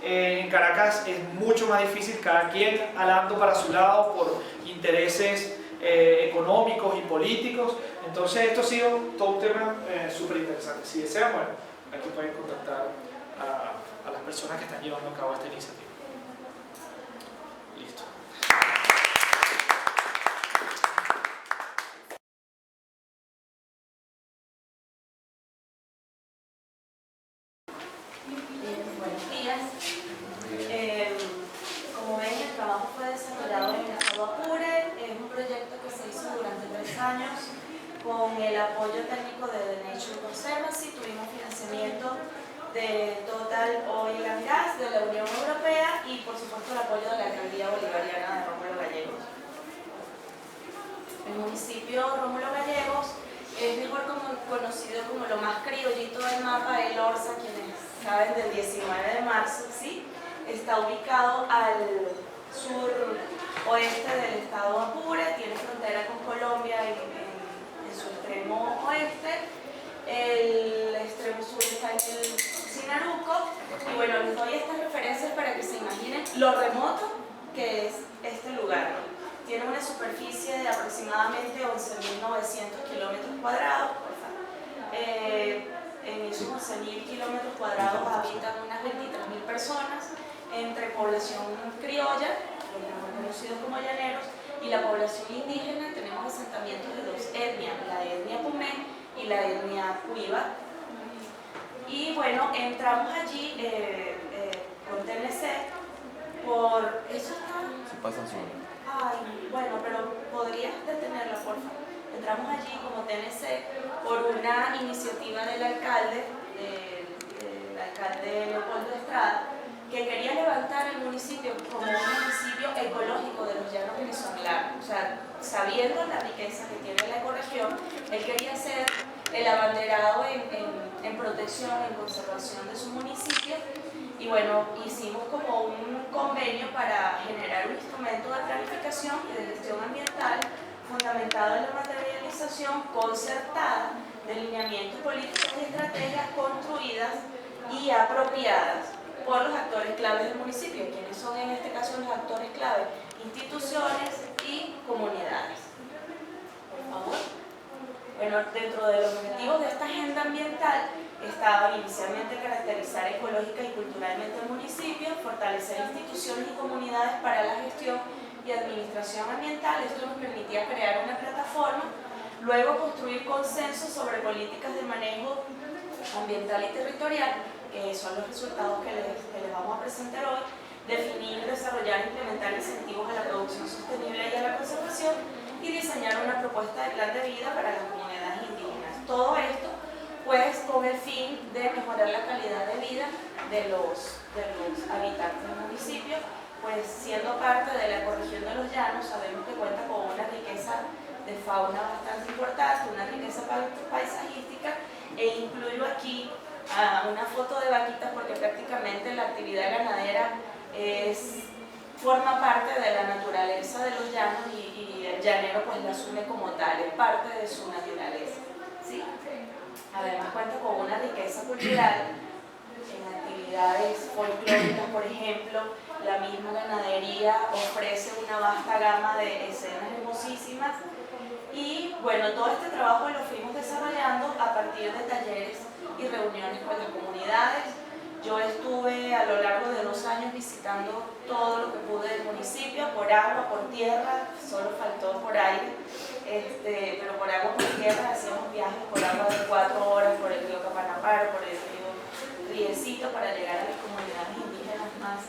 En Caracas es mucho más difícil, cada quien alando para su lado por intereses económicos y políticos. Entonces esto ha sido todo un tema súper interesante. Si desean, bueno, aquí pueden contactar a las personas que están llevando a cabo esta iniciativa. Listo. Buenos días. Como ven, el trabajo fue desarrollado en el estado Apure. Es un proyecto que se hizo durante 3 años con el apoyo técnico de The Nature Conservancy. Tuvimos financiamiento de Total Oil and Gas, de la Unión Europea y por supuesto el apoyo de la Alcaldía Bolivariana de Rómulo Gallegos. El municipio Rómulo Gallegos es mejor conocido como lo más criollito del mapa, el Orza, quienes saben, del 19 de marzo, ¿sí? Está ubicado al sur oeste del estado Apure, tiene frontera con Colombia en su extremo oeste. El extremo sur está en el Sinaruco. Y bueno, les doy estas referencias para que se imaginen lo remoto que es este lugar, ¿no? Tiene una superficie de aproximadamente 11.900 kilómetros cuadrados. En esos 11.000 kilómetros cuadrados habitan unas 23.000 personas, entre población criolla, los mejor conocidos como llaneros, y la población indígena. Tenemos asentamientos de 2 etnias, la etnia Pumé y la etnia Cuiva. Y bueno, entramos allí con TNC por... ¿Eso está? Se pasa solo. Ay, bueno, pero podrías detenerla, por favor. Entramos allí como TNC por una iniciativa del alcalde Leopoldo Estrada, que quería levantar el municipio como un municipio ecológico de los llanos venezolanos. O sea, sabiendo la riqueza que tiene la ecorregión, él quería ser el abanderado en protección, en conservación de su municipio. Y bueno, hicimos como un convenio para generar un instrumento de planificación y de gestión ambiental fundamentado en la materialización concertada de lineamientos políticos y estrategias construidas y apropiadas por los actores claves del municipio. ¿Quiénes son en este caso los actores claves? Instituciones y comunidades. Por favor. Bueno, dentro de los objetivos de esta agenda ambiental estaba inicialmente caracterizar ecológica y culturalmente el municipio, fortalecer instituciones y comunidades para la gestión y administración ambiental. Esto nos permitía crear una plataforma, luego construir consensos sobre políticas de manejo ambiental y territorial, que son los resultados que les vamos a presentar hoy, definir, desarrollar e implementar incentivos a la producción sostenible y a la conservación, y diseñar una propuesta de plan de vida para las comunidades indígenas. Todo esto pues con el fin de mejorar la calidad de vida de los habitantes del municipio, pues siendo parte de la ecorregión de los llanos, sabemos que cuenta con una riqueza de fauna bastante importante, una riqueza paisajística, e incluyo aquí una foto de vaquitas porque prácticamente la actividad ganadera forma parte de la naturaleza de los llanos y el llanero pues la asume como tal, es parte de su naturaleza, ¿sí? Además cuenta con una riqueza cultural en actividades folclóricas, por ejemplo. La misma ganadería ofrece una vasta gama de escenas hermosísimas y bueno, todo este trabajo lo fuimos desarrollando a partir de talleres y reuniones con las comunidades. Yo estuve a lo largo de 2 años visitando todo lo que pude del municipio, por agua, por tierra, solo faltó por aire, pero por agua, por tierra, hacíamos viajes por agua de 4 horas por el río Capanaparo, por el río Riecito, para llegar a las comunidades indígenas más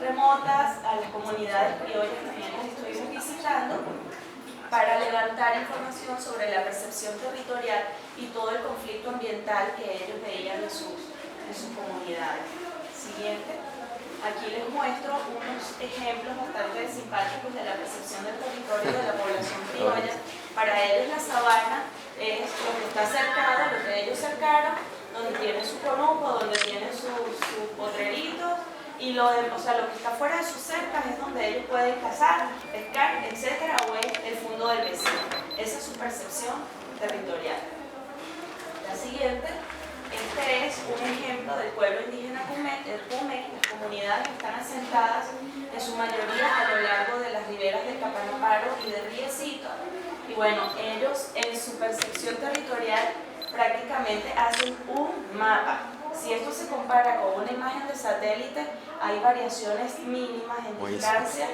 remotas, a las comunidades criollas también las estuvimos visitando, para levantar información sobre la percepción territorial y todo el conflicto ambiental que ellos veían en sus comunidades. Siguiente. Aquí les muestro unos ejemplos bastante simpáticos de la percepción del territorio de la población criolla. Para ellos la sabana es lo que está cercado, lo que ellos cercaron, donde tienen su conuco, donde tienen sus potreritos, y lo que está fuera de sus cercas es donde ellos pueden cazar, pescar, etcétera, o es el fondo del vecino. Esa es su percepción territorial. La siguiente, este es un ejemplo del pueblo indígena Cumé, el Cumé. Las comunidades están asentadas en su mayoría a lo largo de las riberas del Capanaparo y del Riecito. Y bueno, ellos en su percepción territorial prácticamente hacen un mapa. Si esto se compara con una imagen de satélite, hay variaciones mínimas en distancia,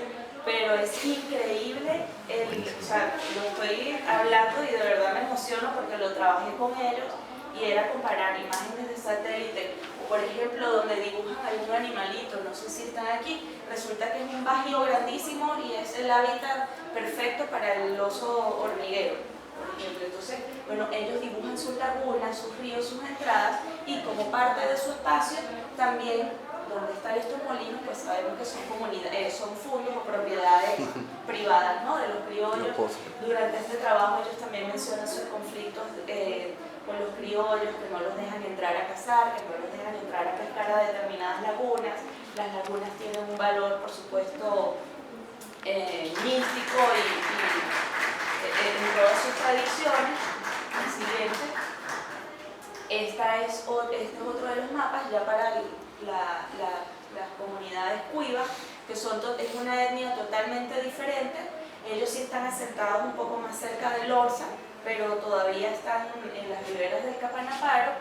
pero es increíble, lo estoy hablando y de verdad me emociono porque lo trabajé con ellos y era comparar imágenes de satélite, por ejemplo, donde dibujan algún animalito, no sé si están aquí, resulta que es un bajío grandísimo y es el hábitat perfecto para el oso hormiguero, por ejemplo. Entonces, bueno, ellos dibujan sus lagunas, sus ríos, sus entradas, y como parte de su espacio también, donde están estos molinos, pues sabemos que son comunidades, son fundos o propiedades privadas, ¿no?, de los criollos. Durante este trabajo ellos también mencionan sus conflictos con los criollos, que no los dejan entrar a cazar, que no los dejan entrar a pescar a determinadas lagunas. Las lagunas tienen un valor, por supuesto, místico y en todas sus tradiciones. El siguiente. Este es otro de los mapas ya para las comunidades cuivas, que es una etnia totalmente diferente. Ellos sí están asentados un poco más cerca del Orza, pero todavía están en las riberas del Capanaparo.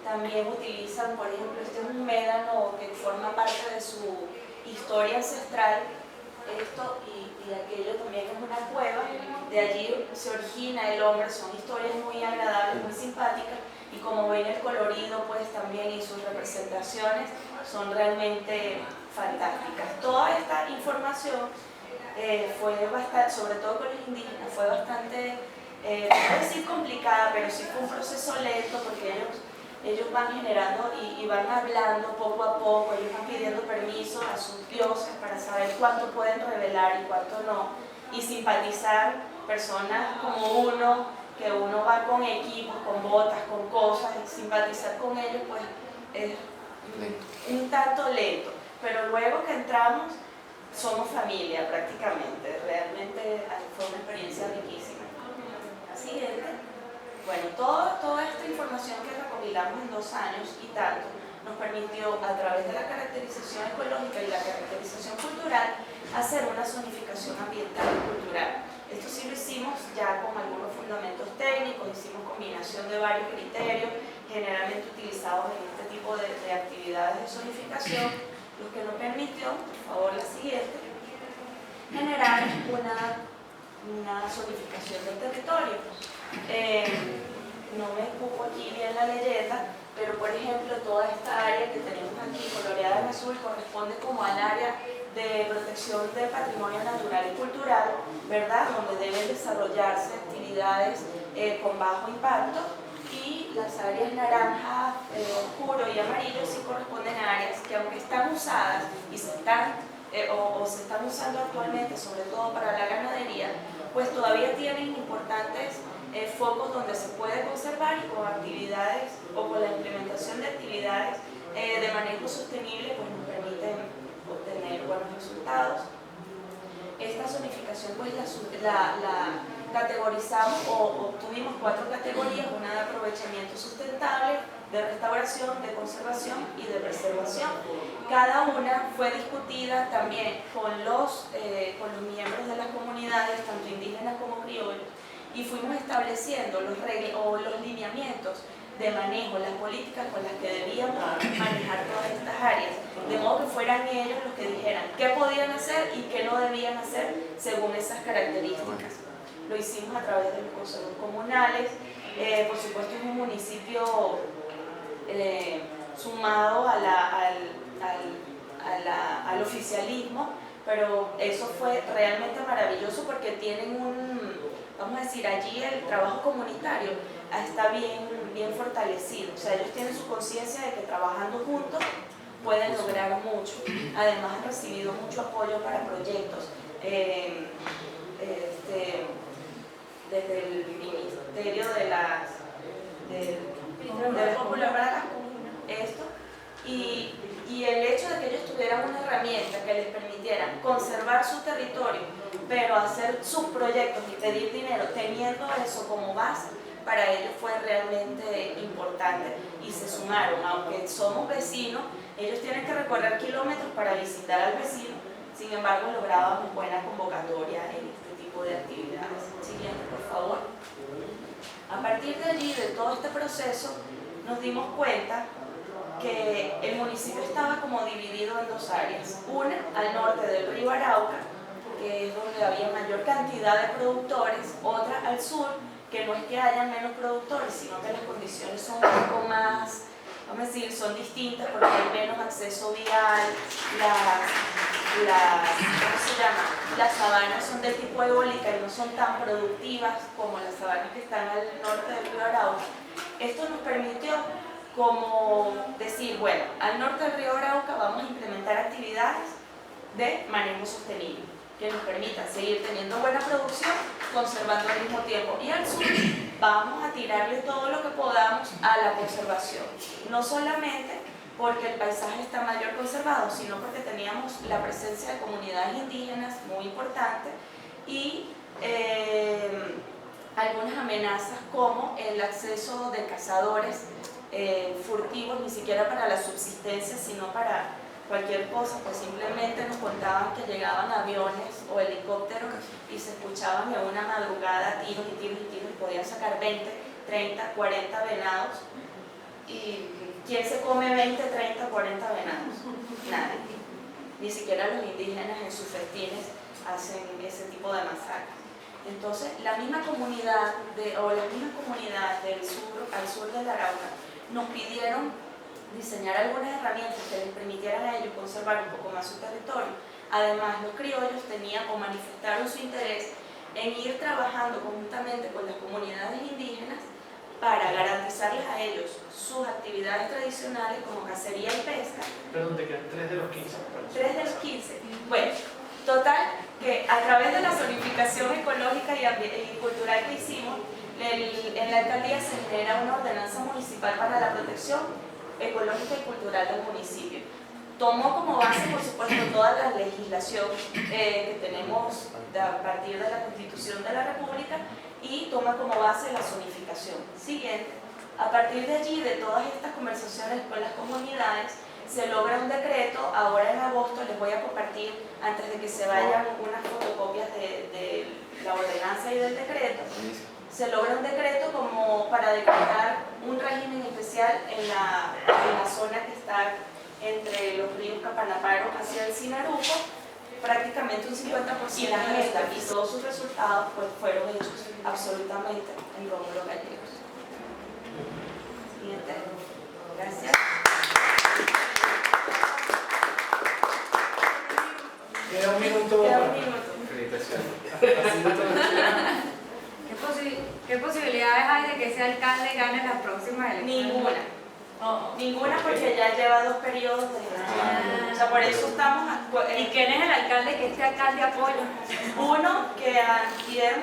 También utilizan, por ejemplo, este es un médano que forma parte de su historia ancestral. Esto y aquello también es una cueva, de allí se origina el hombre, son historias muy agradables, muy simpáticas, y como ven el colorido pues también y sus representaciones son realmente fantásticas. Toda esta información fue bastante, sobre todo con los indígenas, fue bastante, no voy a decir complicada, pero sí fue un proceso lento porque ellos van generando y van hablando poco a poco, ellos van pidiendo permiso a sus dioses para saber cuánto pueden revelar y cuánto no, y simpatizar personas como uno, que uno va con equipos, con botas, con cosas, y simpatizar con ellos pues es un tanto lento, pero luego que entramos somos familia prácticamente, realmente fue una experiencia riquísima. La siguiente. Bueno, toda esta información que recopilamos en 2 años y tanto nos permitió, a través de la caracterización ecológica y la caracterización cultural, hacer una zonificación ambiental y cultural. Esto sí lo hicimos ya con algunos fundamentos técnicos, hicimos combinación de varios criterios, generalmente utilizados en este tipo de actividades de zonificación, lo que nos permitió, por favor la siguiente, generar una zonificación del territorio. No me ocupo aquí bien la leyenda, pero por ejemplo toda esta área que tenemos aquí coloreada en azul corresponde como al área de protección del patrimonio natural y cultural, ¿verdad?, donde deben desarrollarse actividades con bajo impacto, y las áreas naranja, oscuro y amarillo sí corresponden a áreas que, aunque están usadas y se están usando actualmente, sobre todo para la ganadería, pues todavía tienen importantes focos donde se puede conservar, y con actividades o con la implementación de actividades de manejo sostenible pues nos permiten obtener buenos resultados. Esta zonificación pues la categorizamos o obtuvimos 4 categorías: una de aprovechamiento sustentable, de restauración, de conservación y de preservación. Cada una fue discutida también con los miembros de las comunidades, tanto indígenas como criollos, y fuimos estableciendo los lineamientos de manejo, las políticas con las que debíamos manejar todas estas áreas, de modo que fueran ellos los que dijeran qué podían hacer y qué no debían hacer según esas características. Lo hicimos a través de los consejos comunales, por supuesto es un municipio sumado al oficialismo, pero eso fue realmente maravilloso porque tienen vamos a decir, allí el trabajo comunitario está bien fortalecido. O sea, ellos tienen su conciencia de que trabajando juntos pueden lograr mucho. Además han recibido mucho apoyo para proyectos desde el Ministerio de Popular para las Comunas, y el hecho de que ellos tuvieran una que les permitiera conservar su territorio, pero hacer sus proyectos y pedir dinero teniendo eso como base, para ellos fue realmente importante y se sumaron. Aunque somos vecinos, ellos tienen que recorrer kilómetros para visitar al vecino, sin embargo lográbamos buena convocatoria en este tipo de actividades. Siguiente, por favor. A partir de allí, de todo este proceso, nos dimos cuenta que el municipio estaba como dividido en dos áreas. Una al norte del río Arauca, que es donde había mayor cantidad de productores, otra al sur, que no es que haya menos productores, sino que las condiciones son un poco más, vamos a decir, son distintas porque hay menos acceso vial, ¿cómo se llama? Las sabanas son del tipo eólica y no son tan productivas como las sabanas que están al norte del río Arauca. Esto nos permitió como decir, bueno, al norte del río Arauca vamos a implementar actividades de manejo sostenible que nos permitan seguir teniendo buena producción, conservando al mismo tiempo. Y al sur vamos a tirarle todo lo que podamos a la conservación. No solamente porque el paisaje está mayor conservado, sino porque teníamos la presencia de comunidades indígenas muy importante y algunas amenazas como el acceso de cazadores furtivos, ni siquiera para la subsistencia, sino para cualquier cosa, pues simplemente nos contaban que llegaban aviones o helicópteros y se escuchaban de una madrugada tiros y tiros y tiros y podían sacar 20, 30, 40 venados. ¿Y quién se come 20, 30, 40 venados? Nadie. Ni siquiera los indígenas en sus festines hacen ese tipo de masacres. Entonces, la misma comunidad las mismas comunidades del sur, al sur del Arauca nos pidieron diseñar algunas herramientas que les permitieran a ellos conservar un poco más su territorio. Además, los criollos tenían o manifestaron su interés en ir trabajando conjuntamente con las comunidades indígenas para garantizarles a ellos sus actividades tradicionales como cacería y pesca. Perdón, te quedan 3 de los 15. 3 de los 15. Bueno, total, que a través de la zonificación ecológica y cultural que hicimos, en la alcaldía se genera una ordenanza municipal para la protección ecológica y cultural del municipio. Tomó como base, por supuesto, toda la legislación que tenemos a partir de la Constitución de la República y toma como base la zonificación. Siguiente, a partir de allí, de todas estas conversaciones con las comunidades, se logra un decreto. Ahora en agosto les voy a compartir, antes de que se vayan, unas fotocopias de la ordenanza y del decreto. Se logra un decreto como para decretar un régimen especial en la zona que está entre los ríos Capanaparo hacia el Sinaruco, prácticamente un 50% de la isla, y todos sus resultados pues, fueron hechos absolutamente en Rómulo Gallegos. Siguiente. Gracias. Queda un minuto. Queda un minuto. ¿Qué posibilidades hay de que ese alcalde gane las próximas elecciones? Ninguna. Ninguna porque ya lleva 2 periodos de gestión. O sea, por eso estamos... ¿Y quién es el alcalde que este alcalde apoya? Uno que ayer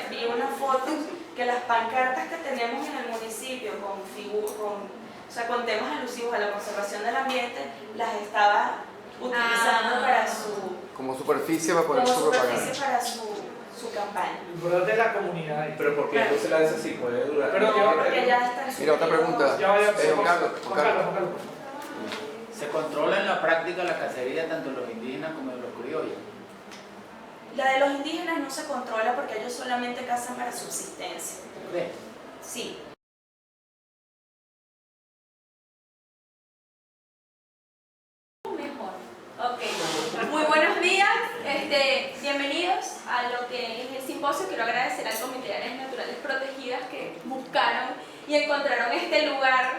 vi una foto que las pancartas que tenemos en el municipio con temas alusivos a la conservación del ambiente las estaba utilizando para su... Como superficie para poner su propaganda. Para su campaña. Lo importante es la comunidad. Pero ¿por qué no se la hace así? Puede durar. Pero No, porque ya está en su Mira, otra pregunta. Juan Carlos. Carlos. ¿Se controla en la práctica la cacería tanto de los indígenas como de los criollos? La de los indígenas no se controla porque ellos solamente cazan para subsistencia. ¿Ve? Sí. Mejor. Ok. Muy buenos días. Bienvenidos a lo que es el simposio. Quiero agradecer al Comité de Áreas Naturales Protegidas que buscaron y encontraron este lugar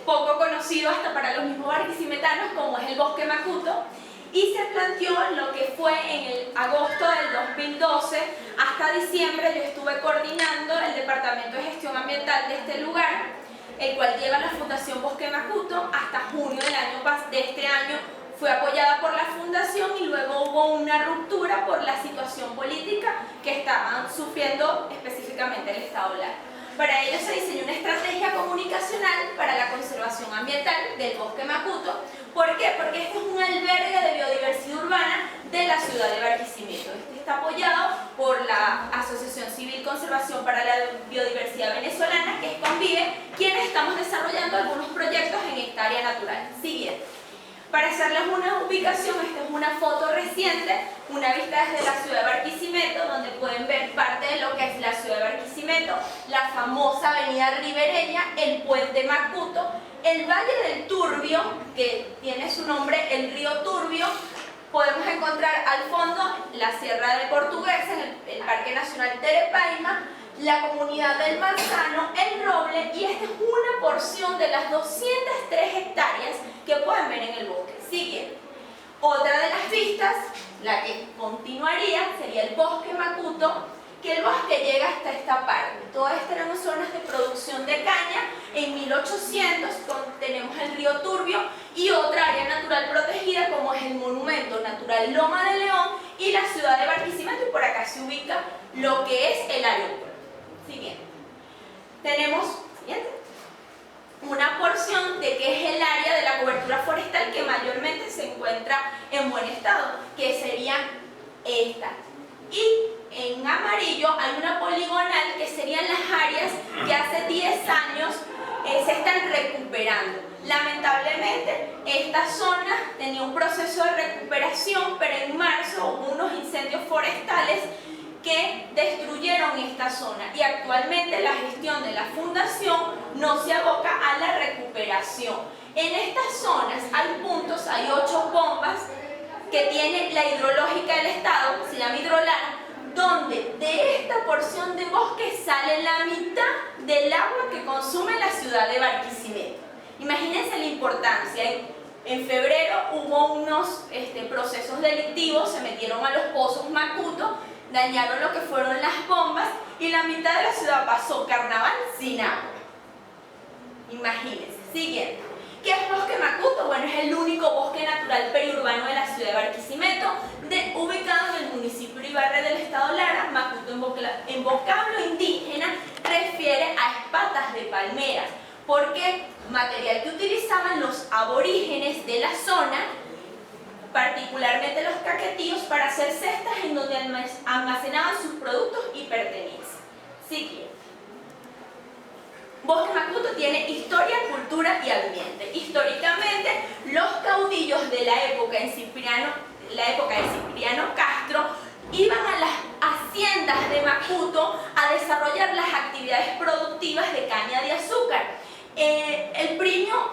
poco conocido hasta para los mismos barquisimetanos, como es el Bosque Macuto, y se planteó lo que fue en el agosto del 2012 hasta diciembre. Yo estuve coordinando el Departamento de Gestión Ambiental de este lugar, el cual lleva la Fundación Bosque Macuto. Hasta junio de este año fue apoyada por la Fundación y luego hubo una ruptura por la situación política que estaban sufriendo específicamente el Estado Lara. Para ello se diseñó una estrategia comunicacional para la conservación ambiental del Bosque Macuto, ¿Por qué? Porque este es un albergue de biodiversidad urbana de la ciudad de Barquisimeto. Este está apoyado por la Asociación Civil Conservación para la Biodiversidad Venezolana, que es Convive, quienes estamos desarrollando algunos proyectos en esta área natural. Siguiente. Para hacerles una ubicación, esta es una foto reciente, una vista desde la ciudad de Barquisimeto, donde pueden ver parte de lo que es la ciudad de Barquisimeto, la famosa avenida ribereña, el puente Macuto, el Valle del Turbio, que tiene su nombre, el río Turbio. Podemos encontrar al fondo la Sierra de Portuguesa, en el Parque Nacional Terepaima, la comunidad del Manzano, el Roble, y esta es una porción de las 203 hectáreas que pueden ver en el bosque. Sigue. Otra de las vistas, la que continuaría, sería el bosque Macuto, que el bosque llega hasta esta parte. Todas estas eran zonas de producción de caña. En 1800 tenemos el río Turbio y otra área natural protegida como es el Monumento Natural Loma de León y la ciudad de Barquisimeto, y por acá se ubica lo que es el aeropuerto. Siguiente. Tenemos una porción de que es el área de la cobertura forestal que mayormente se encuentra en buen estado, que sería esta. Y en amarillo hay una poligonal que serían las áreas que hace 10 años se están recuperando. Lamentablemente esta zona tenía un proceso de recuperación, pero en marzo hubo unos incendios forestales que destruyeron esta zona, y actualmente la gestión de la fundación no se aboca a la recuperación. En estas zonas hay puntos, hay 8 bombas que tiene la hidrológica del estado, se llama Hidrolara, donde de esta porción de bosque sale la mitad del agua que consume la ciudad de Barquisimeto. Imagínense la importancia. En febrero hubo unos procesos delictivos, se metieron a los pozos Macuto, dañaron lo que fueron las bombas y la mitad de la ciudad pasó carnaval sin agua. Imagínense. Siguiente. ¿Qué es Bosque Macuto? Bueno, es el único bosque natural periurbano de la ciudad de Barquisimeto, ubicado en el municipio de Ibarre del estado Lara. Macuto en vocablo indígena refiere a espatas de palmeras, porque material que utilizaban los aborígenes de la zona, particularmente los caquetíos, para hacer cestas en donde almacenaban sus productos y pertenencias. Siguiente. Bosque Macuto tiene historia, cultura y ambiente. Históricamente, los caudillos de la época de Cipriano Castro iban a las haciendas de Macuto a desarrollar las actividades productivas de caña de azúcar. El primo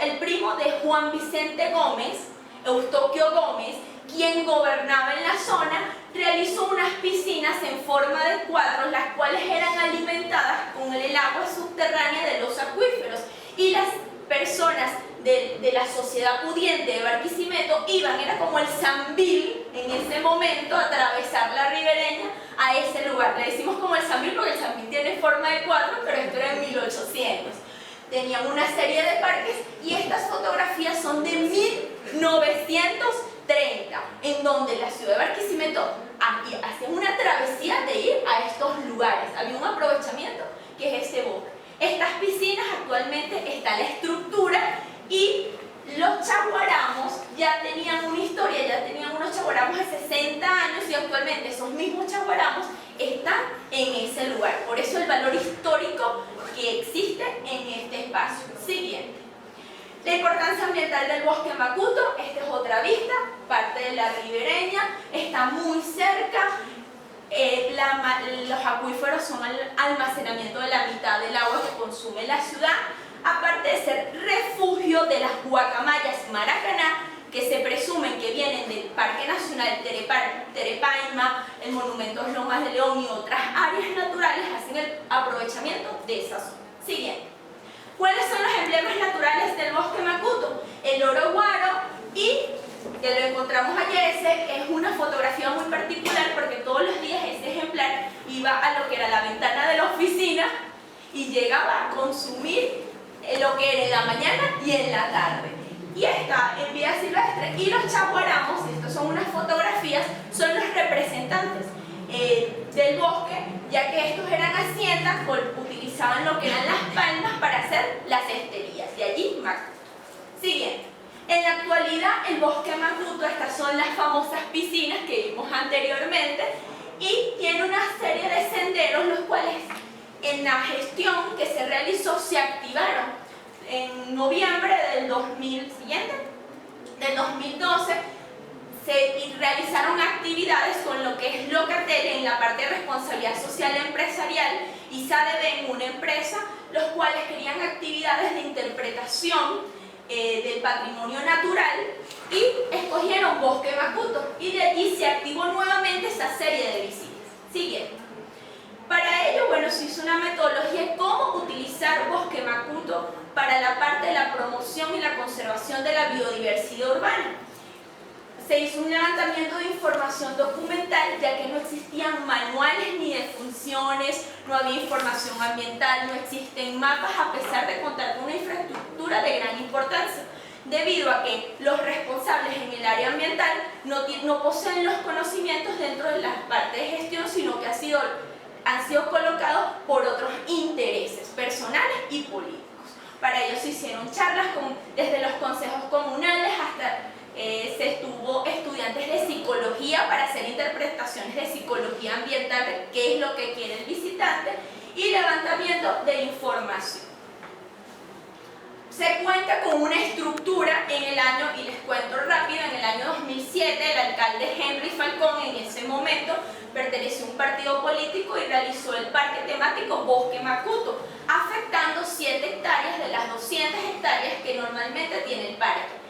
de Juan Vicente Gómez, Eustoquio Gómez, quien gobernaba en la zona, realizó unas piscinas en forma de cuadros, las cuales eran alimentadas con el agua subterránea de los acuíferos, y las personas de la sociedad pudiente de Barquisimeto iban, era como el Sambil en ese momento, a atravesar la ribereña a ese lugar. Le decimos como el Sambil porque el Sambil tiene forma de cuadro, pero esto era en 1800. Tenían una serie de parques y estas fotografías son de 1930, en donde la ciudad de Barquisimeto hacía una travesía de ir a estos lugares. Había un aprovechamiento que es ese bosque. Estas piscinas actualmente está la estructura, y los chaguaramos ya tenían una historia, ya tenían unos chaguaramos de 60 años y actualmente esos mismos chaguaramos están en ese lugar. Por eso el valor histórico que existe en este espacio. Siguiente. La importancia ambiental del bosque Macuto, esta es otra vista, parte de la ribereña, está muy cerca. Los acuíferos son el almacenamiento de la mitad del agua que consume la ciudad, aparte de ser refugio de las guacamayas Maracaná, que se presumen que vienen del Parque Nacional Terepaima, el Monumento Lomas de León y otras áreas naturales, hacen el aprovechamiento de esa zona. Siguiente. ¿Cuáles son los emblemas naturales del bosque Macuto? El oro guaro, y que lo encontramos ayer, es una fotografía muy particular porque todos los días ese ejemplar iba a lo que era la ventana de la oficina y llegaba a consumir lo que era en la mañana y en la tarde. Y está en vida silvestre. Y los chaguaramos, estas son unas fotografías, son los representantes del bosque, ya que estos eran haciendas, utilizaban lo que eran las palmas para hacer las esterías, y allí Macuto. Siguiente. En la actualidad el bosque Macuto, estas son las famosas piscinas que vimos anteriormente, y tiene una serie de senderos los cuales en la gestión que se realizó se activaron. En noviembre del 2012 se realizaron actividades con lo que es Locatel en la parte de responsabilidad social empresarial y SADB en una empresa, los cuales querían actividades de interpretación del patrimonio natural y escogieron Bosque Macuto, y de allí se activó nuevamente esta serie de visitas. Siguiente. Para ello, bueno, se hizo una metodología de cómo utilizar Bosque Macuto para la parte de la promoción y la conservación de la biodiversidad urbana. Se hizo un levantamiento de información documental, ya que no existían manuales ni de funciones, no había información ambiental, no existen mapas, a pesar de contar con una infraestructura de gran importancia, debido a que los responsables en el área ambiental no poseen los conocimientos dentro de la parte de gestión, sino que han sido colocados por otros intereses personales y políticos. Para ello se hicieron charlas desde los consejos comunales hasta se estuvo estudiantes de psicología para hacer interpretaciones de psicología ambiental, de qué es lo que quiere el visitante, y levantamiento de información. Se cuenta con una estructura en el año, y les cuento rápido, en el año 2007 el alcalde Henry Falcón en ese momento perteneció a un partido político y realizó el parque temático Bosque Macuto, afectando 7 hectáreas de las 200 hectáreas que normalmente tiene el parque.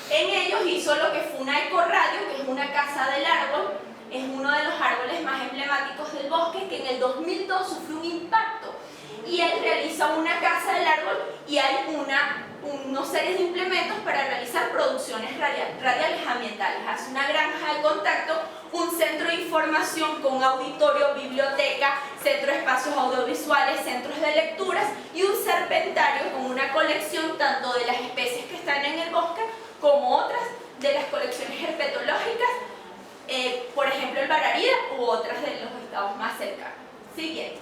En ellos hizo lo que fue una ecorradio, que es una casa del árbol, es uno de los árboles más emblemáticos del bosque, que en el 2002 sufrió un impacto, y él realiza una casa del árbol y hay unos series de implementos para realizar producciones radiales ambientales. Hace una granja de contacto, un centro de información con auditorio, biblioteca, centro de espacios audiovisuales, centros de lecturas y un serpentario con una colección tanto de las especies que están en el bosque como otras de las colecciones herpetológicas, por ejemplo el Bararida u otras de los estados más cercanos. Siguiente.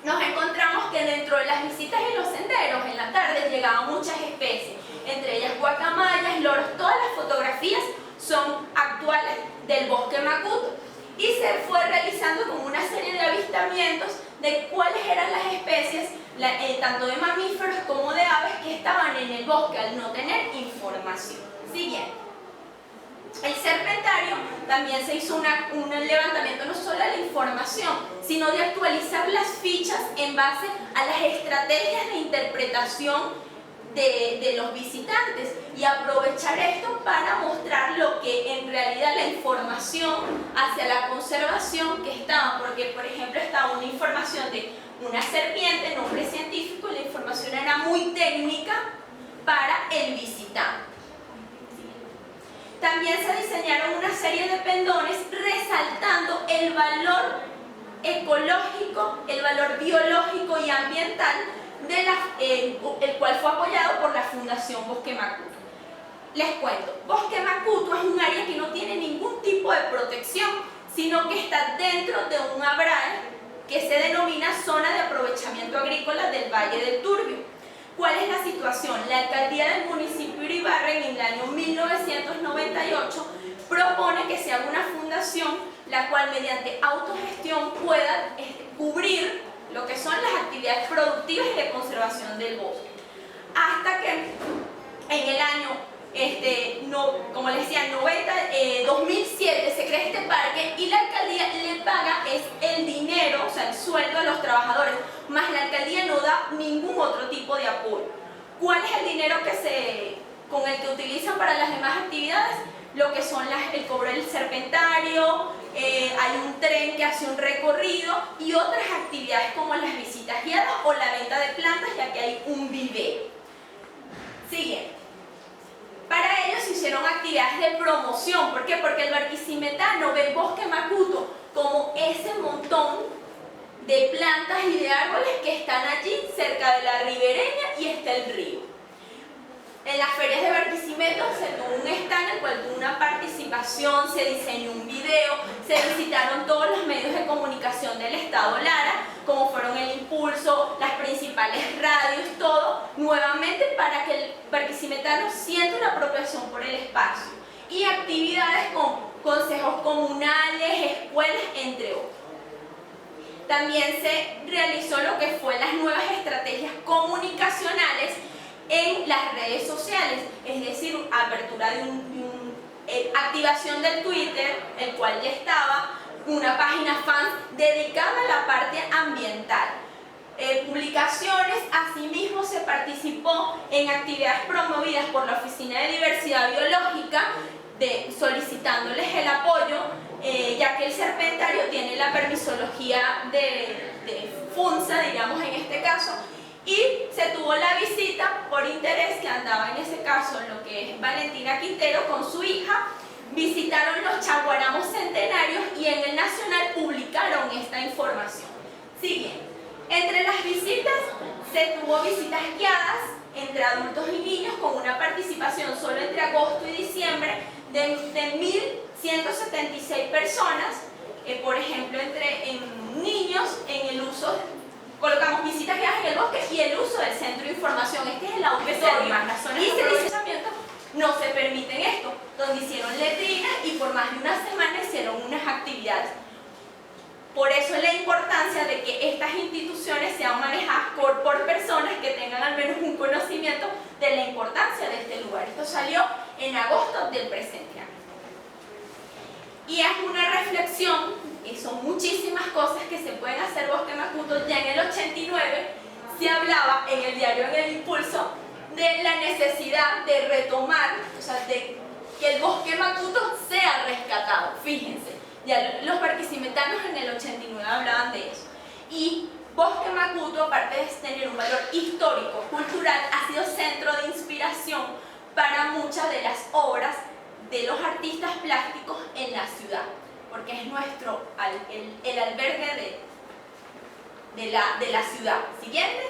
Nos encontramos que dentro de las visitas y los senderos en la tarde llegaban muchas especies, entre ellas guacamayas, loros. Todas las fotografías son actuales del Bosque Macuto, y se fue realizando como una serie de avistamientos de cuáles eran las especies, tanto de mamíferos como de aves, que estaban en el bosque al no tener información. Siguiente. El serpentario también se hizo un levantamiento no solo de la información, sino de actualizar las fichas en base a las estrategias de interpretación de los visitantes, y aprovechar esto para mostrar lo que en realidad la información hacia la conservación que estaba, porque por ejemplo estaba una información de una serpiente, nombre científico, y la información era muy técnica para el visitante. También se diseñaron una serie de pendones resaltando el valor ecológico, el valor biológico y ambiental, el cual fue apoyado por la Fundación Bosque Macuto. Les cuento, Bosque Macuto es un área que no tiene ningún tipo de protección, sino que está dentro de un ABRAE que se denomina Zona de Aprovechamiento Agrícola del Valle del Turbio. ¿Cuál es la situación? La alcaldía del municipio de Iribarren en el año 1998 propone que se haga una fundación la cual mediante autogestión pueda cubrir lo que son las actividades productivas y de conservación del bosque. Hasta que en el año, como les decía, 2007 se crea este parque, y la alcaldía le paga el dinero, o sea, el sueldo a los trabajadores, más la alcaldía no da ningún otro tipo de apoyo. ¿Cuál es el dinero con el que utilizan para las demás actividades? Lo que son el cobro del serpentario, hay un tren que hace un recorrido y otras actividades como las visitas guiadas o la venta de plantas, ya que hay un vivero. Siguiente. Para ello se hicieron actividades de promoción. ¿Por qué? Porque el barquisimetano ve el Bosque Macuto como ese montón de plantas y de árboles que están allí cerca de la ribereña y está el río. En las ferias de Barquisimeto se tuvo un stand en el cual tuvo una participación, se diseñó un video, se visitaron todos los medios de comunicación del estado Lara, como fueron El Impulso, las principales radios, todo, nuevamente para que el barquisimetano sienta una apropiación por el espacio. Y actividades con consejos comunales, escuelas, entre otros. También se realizó lo que fue las nuevas estrategias comunicacionales en las redes sociales, es decir, apertura de activación del Twitter, el cual ya estaba, una página fans dedicada a la parte ambiental. Publicaciones, asimismo se participó en actividades promovidas por la Oficina de Diversidad Biológica, solicitándoles el apoyo, ya que el serpentario tiene la permisología de FUNSA, digamos en este caso, y se tuvo la visita por interés que andaba en ese caso lo que es Valentina Quintero con su hija, visitaron los chaguaramos centenarios y en el Nacional publicaron esta información. Siguiente, entre las visitas se tuvo visitas guiadas entre adultos y niños con una participación solo entre agosto y diciembre de 1.176 personas, por ejemplo en niños en el uso. Colocamos visitas guiadas en el bosque y el uso del centro de información. Este es el auditorio. Y se dice no se permiten esto, donde hicieron letrinas y por más de una semana hicieron unas actividades. Por eso es la importancia de que estas instituciones sean manejadas por personas que tengan al menos un conocimiento de la importancia de este lugar. Esto salió en agosto del presente año. Y es una reflexión, y son muchísimas cosas que se pueden hacer. Bosque Macuto ya en el 89 se hablaba en el diario En el Impulso de la necesidad de retomar, o sea, de que el Bosque Macuto sea rescatado. Fíjense, ya los barquisimetanos en el 89 hablaban de eso. Y Bosque Macuto, aparte de tener un valor histórico, cultural, ha sido centro de inspiración para muchas de las obras de los artistas plásticos en la ciudad, porque es nuestro, el albergue de la ciudad. Siguiente,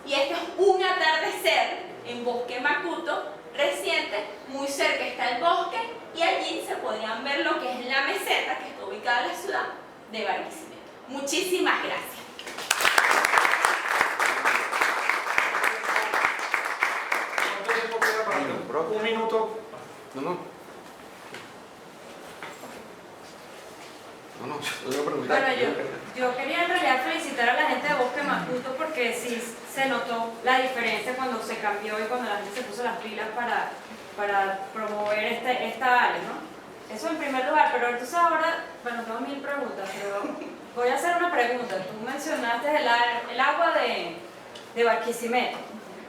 y este es un atardecer en Bosque Macuto reciente, muy cerca está el bosque y allí se podrían ver lo que es la meseta que está ubicada en la ciudad de Barquisimeto. Muchísimas gracias. ¿Cuánto tiempo queda para mí? Un minuto. Bueno, yo quería en realidad felicitar a la gente de Bosque Macuto porque sí se notó la diferencia cuando se cambió y cuando la gente se puso las pilas para promover esta área, ¿no? Eso en primer lugar, pero entonces ahora, bueno, tengo 1000 preguntas, pero voy a hacer una pregunta. Tú mencionaste el agua de Barquisimeto,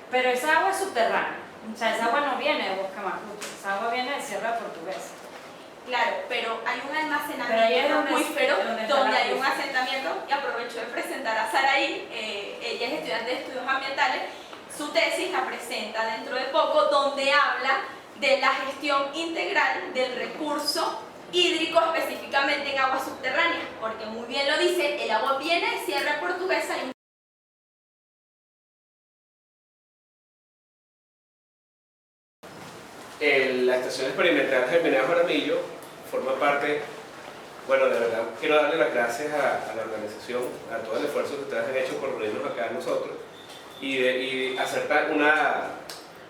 pero esa agua es subterránea, o sea, esa agua no viene de Bosque Macuto, esa agua viene de Sierra Portuguesa. Claro, pero hay un almacenamiento acuífero donde hay un asentamiento, y aprovecho de presentar a Saraí, ella es estudiante de estudios ambientales, su tesis la presenta dentro de poco, donde habla de la gestión integral del recurso hídrico, específicamente en aguas subterráneas, porque muy bien lo dice, el agua viene de Sierra Portuguesa. La estación experimental Germinal Jaramillo forma parte, bueno, de verdad quiero darle las gracias a la organización, a todo el esfuerzo que ustedes han hecho por reunirnos acá nosotros y hacer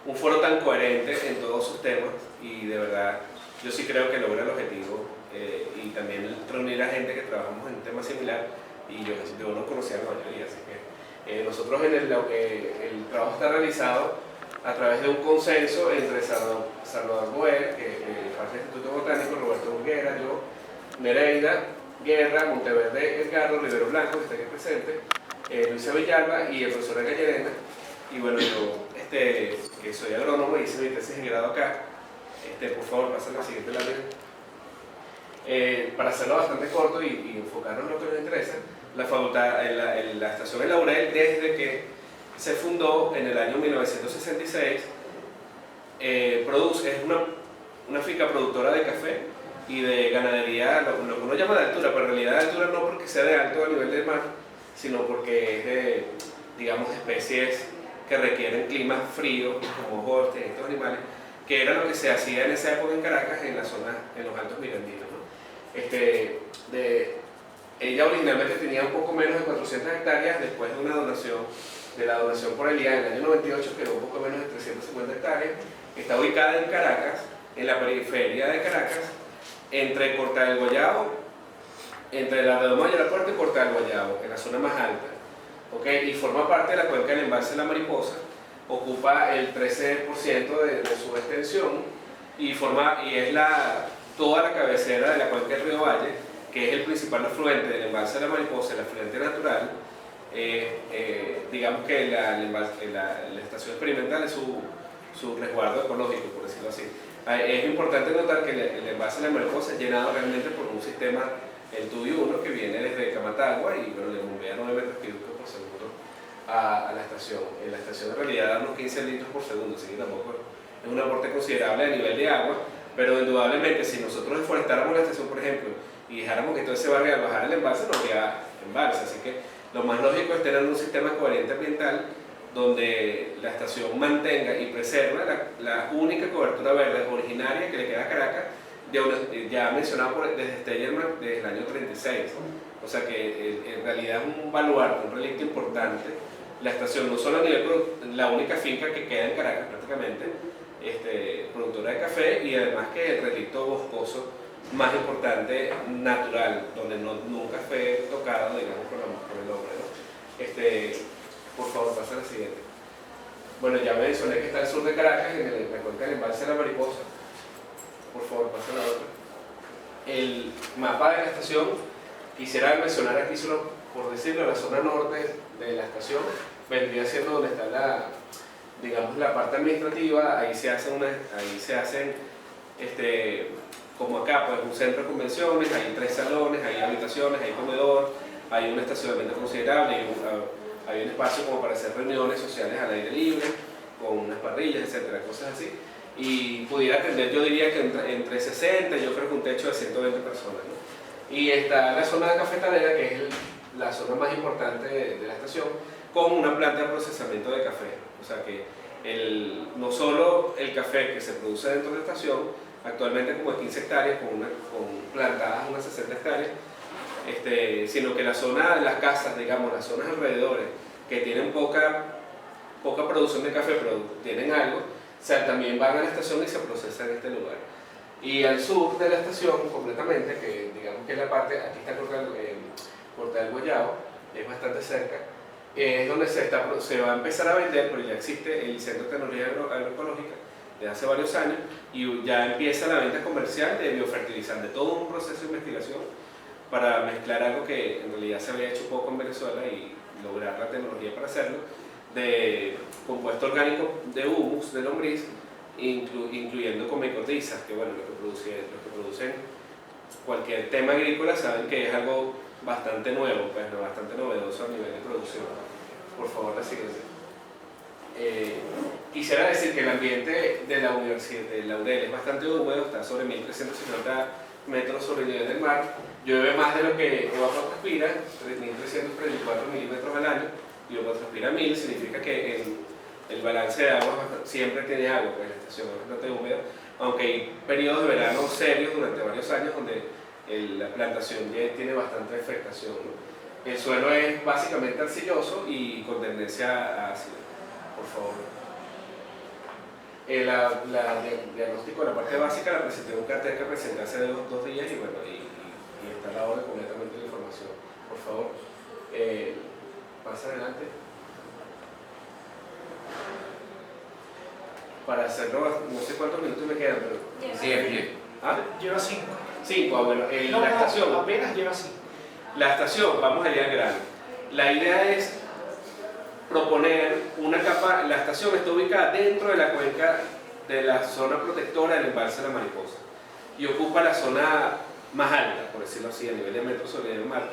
un foro tan coherente en todos sus temas, y de verdad yo sí creo que logra el objetivo, y también reunir a gente que trabajamos en un tema similar, y yo no conocía a la mayoría, así que nosotros el trabajo está realizado a través de un consenso entre Salvador Boer, que parte del Instituto Botánico, Roberto Burguera, yo, Nereida Guerra, Monteverde Edgardo, Rivero Blanco, que está aquí presente, Luisa Villalba y el profesor Gallerena. Y bueno, yo, que soy agrónomo y hice mi tesis de grado acá, por favor, pasen a la siguiente lámina. Para hacerlo bastante corto y enfocarnos en lo que nos interesa, la estación El Laurel, desde que se fundó en el año 1966, es una finca productora de café y de ganadería, lo que uno llama de altura, pero en realidad de altura no porque sea de alto a nivel del mar, sino porque es de, digamos, especies que requieren climas fríos, como ojos de estos animales, que era lo que se hacía en esa época en Caracas, en la zona, en los Altos Mirandinos, ¿no? Ella originalmente tenía un poco menos de 400 hectáreas, después de la donación por el IAE en el año 98 quedó un poco menos de 350 hectáreas. Está ubicada en Caracas, en la periferia de Caracas, entre Corta del Guayabo, entre la redoma de la Puerta y Corta del Guayabo, en la zona más alta, y forma parte de la cuenca del embalse de la Mariposa, ocupa el 13% de su extensión y es toda la cabecera de la cuenca del Río Valle, que es el principal afluente del embalse de la Mariposa, el afluente natural. Digamos que la estación experimental es su resguardo ecológico, por decirlo así. Es importante notar que el embalse de la Mariposa es llenado realmente por un sistema, el Tubi 1, que viene desde Camatagua y le bombea 9 metros cúbicos por segundo a la estación. La estación en realidad da unos 15 litros por segundo, así que tampoco es un aporte considerable a nivel de agua, pero indudablemente si nosotros deforestáramos la estación, por ejemplo, y dejáramos que todo ese barrio bajara el embalse, no habría embalse. Así que lo más lógico es tener un sistema coherente ambiental donde la estación mantenga y preserve la única cobertura verde originaria que le queda a Caracas, ya mencionado desde Stellerman desde el año 36. O sea que en realidad es un baluarte, un relicto importante. La estación no solo a nivel, la única finca que queda en Caracas prácticamente, productora de café, y además que el relicto boscoso más importante natural, donde nunca fue tocado, digamos, por el hombre, ¿no? Por favor, pasa a la siguiente. Bueno, ya mencioné que está al sur de Caracas, en la cuenca del embalse de la Mariposa. Por favor, pasa a la otra. El mapa de la estación, quisiera mencionar aquí solo por decirlo, la zona norte de la estación vendría siendo donde está digamos, la parte administrativa. Ahí se hacen como acá, pues un centro de convenciones, hay 3 salones, hay habitaciones, hay comedor, hay un estacionamiento considerable, hay un espacio como para hacer reuniones sociales al aire libre, con unas parrillas, etcétera, cosas así. Y pudiera atender, yo diría que entre 60, yo creo que un techo de 120 personas, ¿no? Y está la zona de cafetalera, que es la zona más importante de la estación, con una planta de procesamiento de café. O sea que no solo el café que se produce dentro de la estación, actualmente como de 15 hectáreas, con plantadas unas 60 hectáreas, sino que la zona de las casas, digamos, las zonas alrededores, que tienen poca producción de café, pero tienen algo, o sea, también van a la estación y se procesa en este lugar. Y al sur de la estación, completamente, que digamos que es la parte, aquí está Corta del Guayabo, es bastante cerca, es donde se va a empezar a vender, pero ya existe el Centro de Tecnología Agroecológica de hace varios años, y ya empieza la venta comercial de biofertilizante, todo un proceso de investigación para mezclar algo que en realidad se había hecho poco en Venezuela y lograr la tecnología para hacerlo, de compuesto orgánico de humus, de lombriz, incluyendo comicotizas, que bueno, lo que producen cualquier tema agrícola saben que es algo bastante nuevo, pues, ¿no? Bastante novedoso a nivel de producción. Por favor, la siguiente. Quisiera decir que el ambiente de la Universidad de la UDEL es bastante húmedo, está sobre 1350 metros sobre el nivel del mar, llueve más de lo que evapotranspira, 3334 milímetros al año, y evapotranspira 1000, significa que el balance de agua siempre tiene agua, pues la estación es bastante húmeda, aunque hay periodos de verano serios durante varios años donde la plantación ya tiene bastante afectación, ¿no? El suelo es básicamente arcilloso y con tendencia a ácido. Por favor. El diagnóstico de la parte básica la presenté en un cartel que presenté hace 2 días y bueno, y está la hora completamente de información. Por favor, pasa adelante. Para hacerlo, no sé cuántos minutos me quedan, pero... 10. ¿Ah? Lleva 5. 5, bueno, la estación. Apenas lleva 5. La estación, vamos allá al grano. La idea es proponer una capa. La estación está ubicada dentro de la cuenca de la zona protectora del embalse de la Mariposa y ocupa la zona más alta, por decirlo así, a nivel de metros sobre el mar,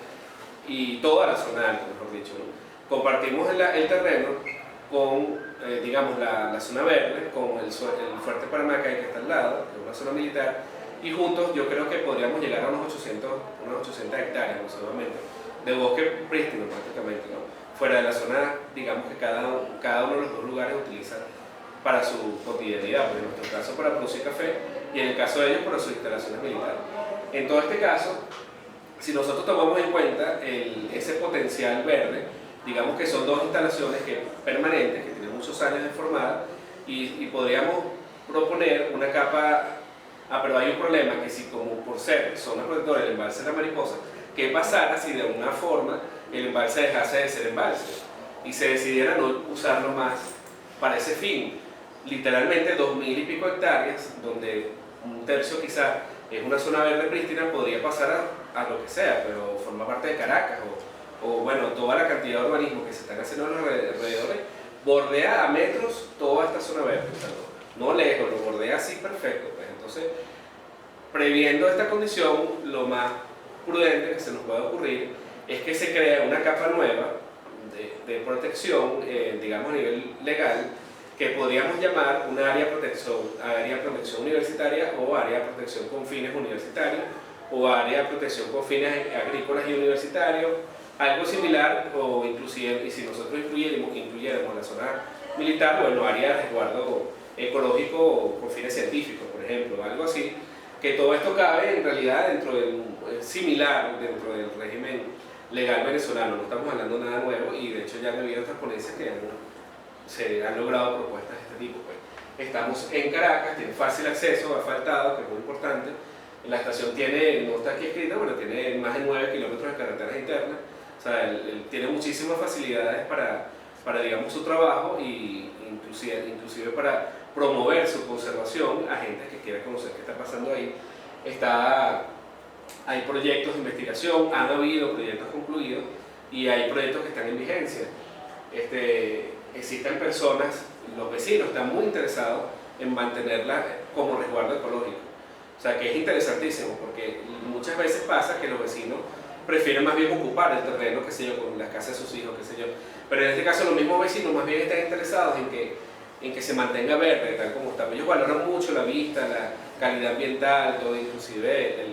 y toda la zona alta, mejor dicho, ¿no? Compartimos el terreno con, digamos, la zona verde, con el fuerte Paramacay que está al lado, que es una zona militar, y juntos yo creo que podríamos llegar a unas 800 hectáreas aproximadamente de bosque prístino prácticamente, ¿no? Fuera de la zona, digamos que cada uno de los dos lugares utilizan para su cotidianidad, en nuestro caso para producir café y en el caso de ellos para sus instalaciones militares. En todo este caso, si nosotros tomamos en cuenta ese potencial verde, digamos que son dos instalaciones permanentes, que tienen muchos años de formada, y podríamos proponer una capa. Pero hay un problema, que si como por ser zona protectora el embalse de la Mariposa, ¿qué pasara si de alguna forma el embalse dejase de ser embalse y se decidiera no usarlo más para ese fin? Literalmente 2000 y pico hectáreas, donde un tercio quizás es una zona verde prístina, podría pasar a lo que sea, pero forma parte de Caracas o bueno, toda la cantidad de urbanismo que se están haciendo en los alrededores bordea a metros toda esta zona verde, o sea, no lejos, lo bordea así perfecto. Pues. Entonces, previendo esta condición, lo más prudente que se nos puede ocurrir es que se crea una capa nueva de protección, digamos a nivel legal, que podríamos llamar un área de protección universitaria o área de protección con fines universitarios o área de protección con fines agrícolas y universitarios, algo similar, o inclusive, y si nosotros incluyéramos la zona militar, bueno, área de resguardo ecológico con fines científicos, por ejemplo, algo así, que todo esto cabe en realidad similar dentro del régimen legal venezolano. No estamos hablando de nada nuevo, y de hecho ya han habido otras ponencias que se han logrado propuestas de este tipo. Pues. Estamos en Caracas, tiene fácil acceso, asfaltado, que es muy importante. La estación no está aquí escrita, pero tiene más de 9 kilómetros de carreteras internas. O sea, él tiene muchísimas facilidades para digamos, su trabajo, y inclusive para promover su conservación a gente que quiera conocer qué está pasando ahí. Hay proyectos de investigación, han habido proyectos concluidos y hay proyectos que están en vigencia. Existen personas, los vecinos están muy interesados en mantenerla como resguardo ecológico. O sea, que es interesantísimo, porque muchas veces pasa que los vecinos prefieren más bien ocupar el terreno, qué sé yo, con las casas de sus hijos, qué sé yo. Pero en este caso los mismos vecinos más bien están interesados en que se mantenga verde, tal como está. Ellos valoran mucho la vista, la calidad ambiental, todo, inclusive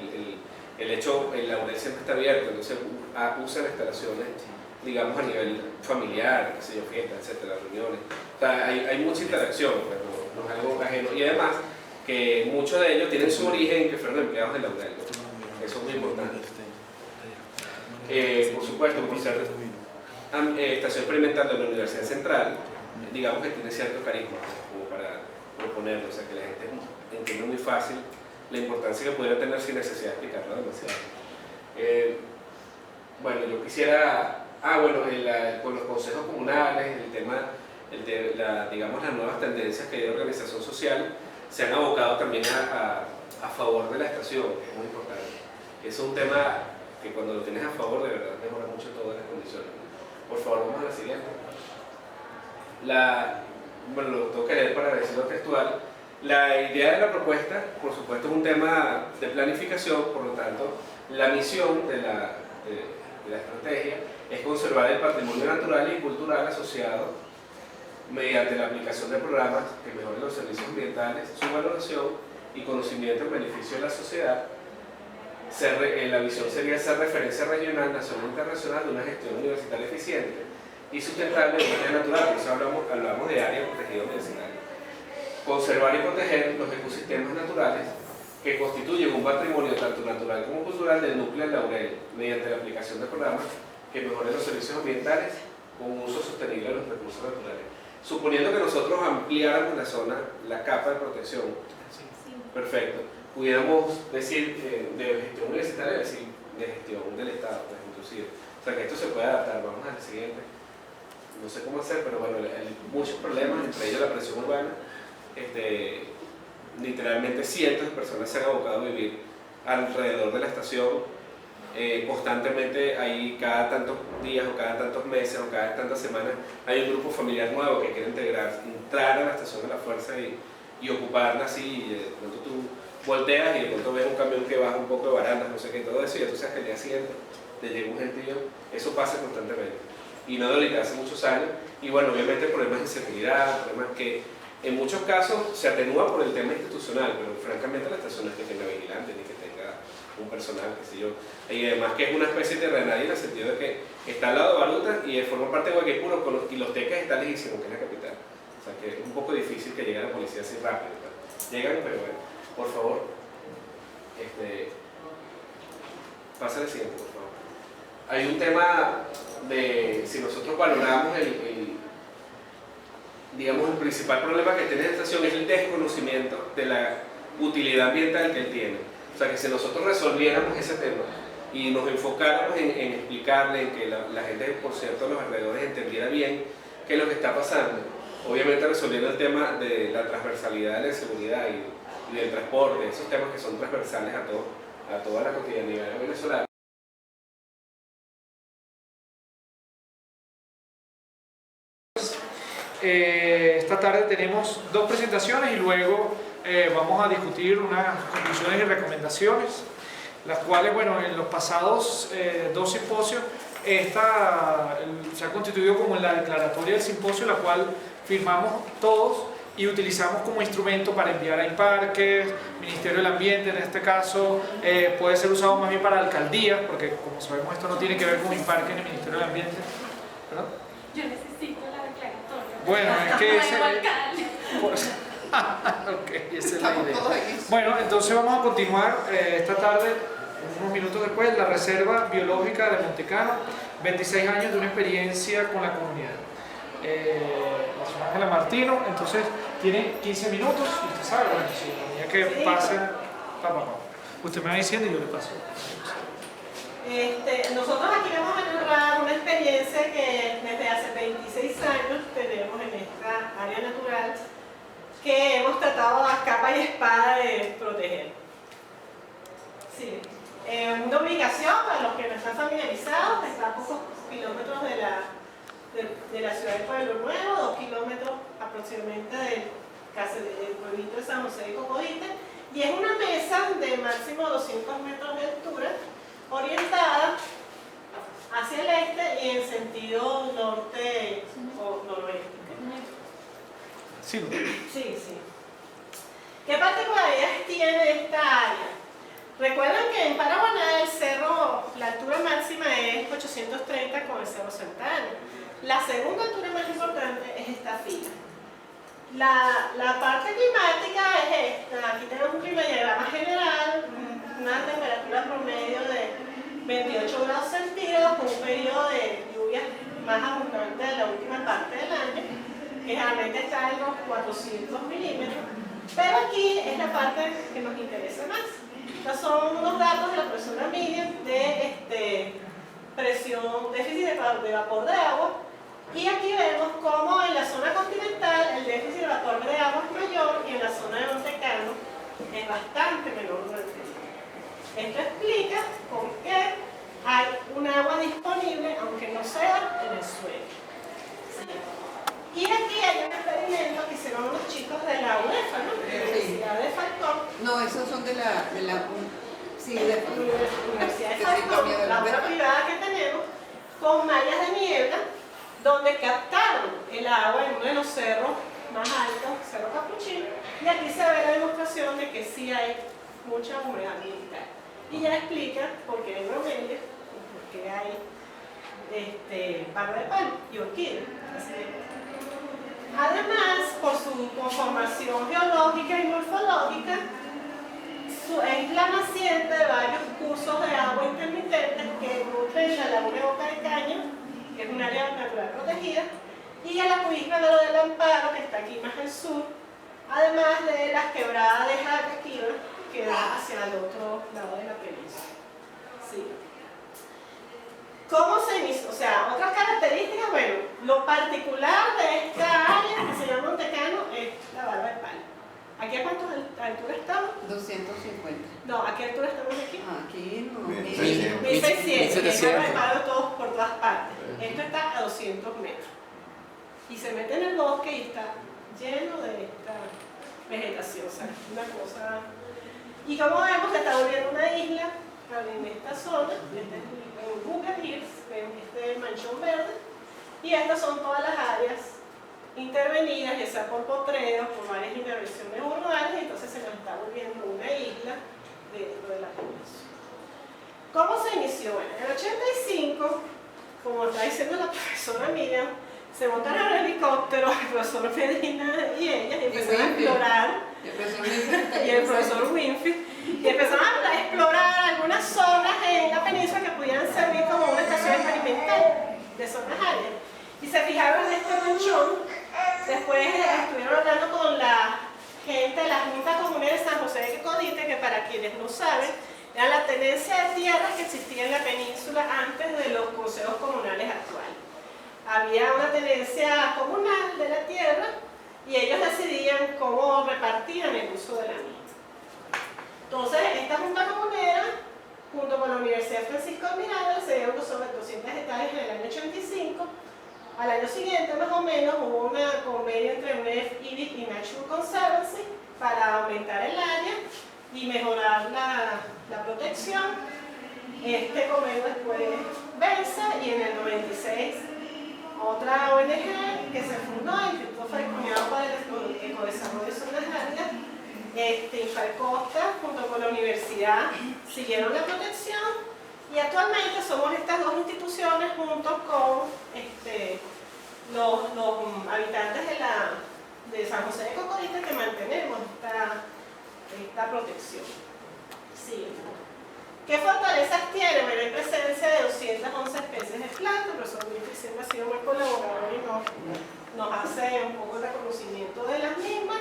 el hecho, el laurel siempre está abierto, entonces usan instalaciones, digamos, a nivel familiar, qué sé yo, fiestas, etcétera, reuniones. O sea, hay mucha interacción, pero no es algo ajeno. Y además, que muchos de ellos tienen su origen en que fueron empleados de laurel, ¿no? Eso es muy importante. Por supuesto, por ser estación experimental de la Universidad Central, digamos que tiene cierto carisma como para proponerlo, o sea que la gente entiende muy fácil la importancia que pudiera tener sin necesidad de explicarlo demasiado. Bueno, yo quisiera, con los consejos comunales, el tema, digamos, las nuevas tendencias que hay de organización social se han abocado también a favor de la estación, que es muy importante. Es un tema que cuando lo tienes a favor, de verdad mejora mucho todas las condiciones. Por favor, vamos a la siguiente. Bueno, lo tengo que leer para decirlo textual. La idea de la propuesta, por supuesto, es un tema de planificación, por lo tanto, la misión de la estrategia es conservar el patrimonio natural y cultural asociado mediante la aplicación de programas que mejoren los servicios ambientales, su valoración y conocimiento en beneficio de la sociedad. La visión sería hacer referencia regional, nacional e internacional de una gestión universitaria eficiente y sustentable de área natural. Por eso hablamos de área protegida universitaria. Conservar y proteger los ecosistemas naturales que constituyen un patrimonio tanto natural como cultural del núcleo del laurel mediante la aplicación de programas que mejoren los servicios ambientales con un uso sostenible de los recursos naturales. Suponiendo que nosotros ampliáramos la capa de protección, perfecto, pudiéramos decir de gestión universitaria, decir de gestión del Estado, pues, inclusive. O sea que esto se puede adaptar. Vamos al siguiente. No sé cómo hacer, pero bueno, hay muchos problemas, entre ellos la presión urbana. Literalmente cientos de personas se han abocado a vivir alrededor de la estación. Constantemente hay cada tantos días o cada tantos meses o cada tantas semanas hay un grupo familiar nuevo que quiere entrar a la estación de la fuerza y ocuparla así, y de pronto tú volteas y de pronto ves un camión que baja un poco de barandas, no sé qué, todo eso, y entonces al día siguiente te llega un gentío. Eso pasa constantemente y no de ahorita, hace muchos años. Y bueno, obviamente problemas de seguridad, problemas que en muchos casos se atenúa por el tema institucional, pero francamente la estación no es que tenga vigilantes ni que tenga un personal, qué sé yo. Y además que es una especie de terrenal en el sentido de que está al lado de Baruta y forma parte de Guayquipuro, y Los Teques está lejísimo, que es la capital. O sea que porque es un poco difícil que llegue la policía así rápido. Pues. Llegan, pero bueno, por favor, pasa el siguiente, por favor. Hay un tema de si nosotros valoramos digamos, el principal problema que tiene la estación es el desconocimiento de la utilidad ambiental que él tiene. O sea, que si nosotros resolviéramos ese tema y nos enfocáramos en explicarle, en que la gente, por cierto, a los alrededores entendiera bien qué es lo que está pasando, obviamente resolviendo el tema de la transversalidad de la seguridad y del transporte, esos temas que son transversales a toda la cotidianidad venezolana. Esta tarde tenemos 2 presentaciones y luego vamos a discutir unas conclusiones y recomendaciones, las cuales, bueno, en los pasados 2 simposios, esta se ha constituido como en la declaratoria del simposio, la cual firmamos todos y utilizamos como instrumento para enviar a INPARQUES, Ministerio del Ambiente en este caso, puede ser usado más bien para alcaldías, porque como sabemos esto no tiene que ver con INPARQUES ni Ministerio del Ambiente, ¿verdad? Yo necesito la declaratoria. Bueno, es que ese... Pues, okay, esa es la idea. Bueno, entonces vamos a continuar esta tarde, unos minutos después, la Reserva Biológica de Montecano, 26 años de una experiencia con la comunidad. La señora Ángela Martino, entonces tiene 15 minutos y usted sabe, bueno, si la que pase, usted me va diciendo y yo le paso. Nosotros aquí vamos a narrar una experiencia que desde hace 26 años tenemos en esta área natural que hemos tratado a capa y espada de proteger. Sí. Una ubicación, para los que no están familiarizados, está a pocos kilómetros de la ciudad de Pueblo Nuevo, 2 kilómetros aproximadamente del pueblito de San José de Cocodite, y es una mesa de máximo 200 metros de altura, orientada hacia el este y en sentido norte o noroeste. Sí. Sí. ¿Qué particularidades tiene esta área? Recuerden que en Paraguaná el cerro, la altura máxima es 830 con el Cerro Santa Ana. La segunda altura más importante es esta fila. La parte climática es esta. Aquí tenemos un clima general, una temperatura promedio de 28 grados centígrados con un periodo de lluvia más abundante de la última parte del año, que generalmente está en los 400 milímetros, pero aquí es la parte que nos interesa más. Estos son unos datos de la presión ambient de presión, déficit de vapor de agua, y aquí vemos cómo en la zona continental el déficit de vapor de agua es mayor y en la zona de Montecano es bastante menor durante el día. Esto explica por qué hay un agua disponible, aunque no sea en el suelo. ¿Sí? Y aquí hay un experimento que hicieron unos chicos de la UNEFA, ¿no? De la Universidad de Falcón. No, esos son de la Universidad de Falcón, la otra privada que tenemos, con mallas de niebla, donde captaron el agua en uno de los cerros más altos, Cerro Capuchino, y aquí se ve la demostración de que sí hay mucha humedad ambiental. Y ya explica por qué hay bromelias y por qué hay barba de pan y orquídea. Además, por su conformación geológica y morfológica, es la naciente de varios cursos de agua intermitentes que nutren la laguna de Boca de Caño, que es un área natural protegida, y el acuífero del Amparo, que está aquí más al sur, además de las quebradas de Jacaquíba, que da hacia el otro lado de la península. ¿Sí? ¿Cómo se inició? O sea, otras características, bueno, lo particular de esta área que se llama Montecano es la barba de palo. ¿Aquí a cuánto altura estamos? 250. No, ¿a qué altura estamos aquí? Aquí no. 1600. 1600. Y hay barba de palo todos por todas partes. Esto está a 200 metros. Y se mete en el bosque y está lleno de esta vegetación. O sea, una cosa... Y como vemos, se está volviendo una isla en esta zona. Este es Booker Hills, este manchón verde, y estas son todas las áreas intervenidas, ya sea por potreros, por varias intervenciones urbanas, y entonces se nos está volviendo una isla dentro de la península. ¿Cómo se inició? Bueno, en el 85, como está diciendo la profesora Miriam, Se montaron en el helicóptero, el profesor Medina y ellas, y empezaron a explorar. Y el profesor Winfield. Y empezaron a explorar algunas zonas en la península que pudieran servir como una estación experimental de zonas áreas. Y se fijaron en este ranchón. Después estuvieron hablando con la gente de la Junta Comunal de San José de Codite, que para quienes no saben, era la tenencia de tierras que existía en la península antes de los consejos comunales actuales. Había una tenencia comunal de la tierra y ellos decidían cómo repartían el uso de la misma. Entonces, esta Junta Comunera, junto con la Universidad Francisco de Miranda, se dio sobre 200 hectáreas en el año 85. Al año siguiente, más o menos, hubo un convenio entre UNEF, IBIC y Natural Conservancy para aumentar el área y mejorar la protección. Este convenio después vence y en el 96 otra ONG que se fundó, el Instituto Falconiano para el Ecodesarrollo de Zonas Áridas, Infalcosta, junto con la universidad, siguieron la protección y actualmente somos estas dos instituciones junto con los habitantes de San José de Cocodita que mantenemos esta protección. Sí. ¿Qué fortalezas tiene? Bueno, hay presencia de 211 especies de plantas, el profesor Winfield siempre ha sido muy colaborador y nos hace un poco de reconocimiento de las mismas.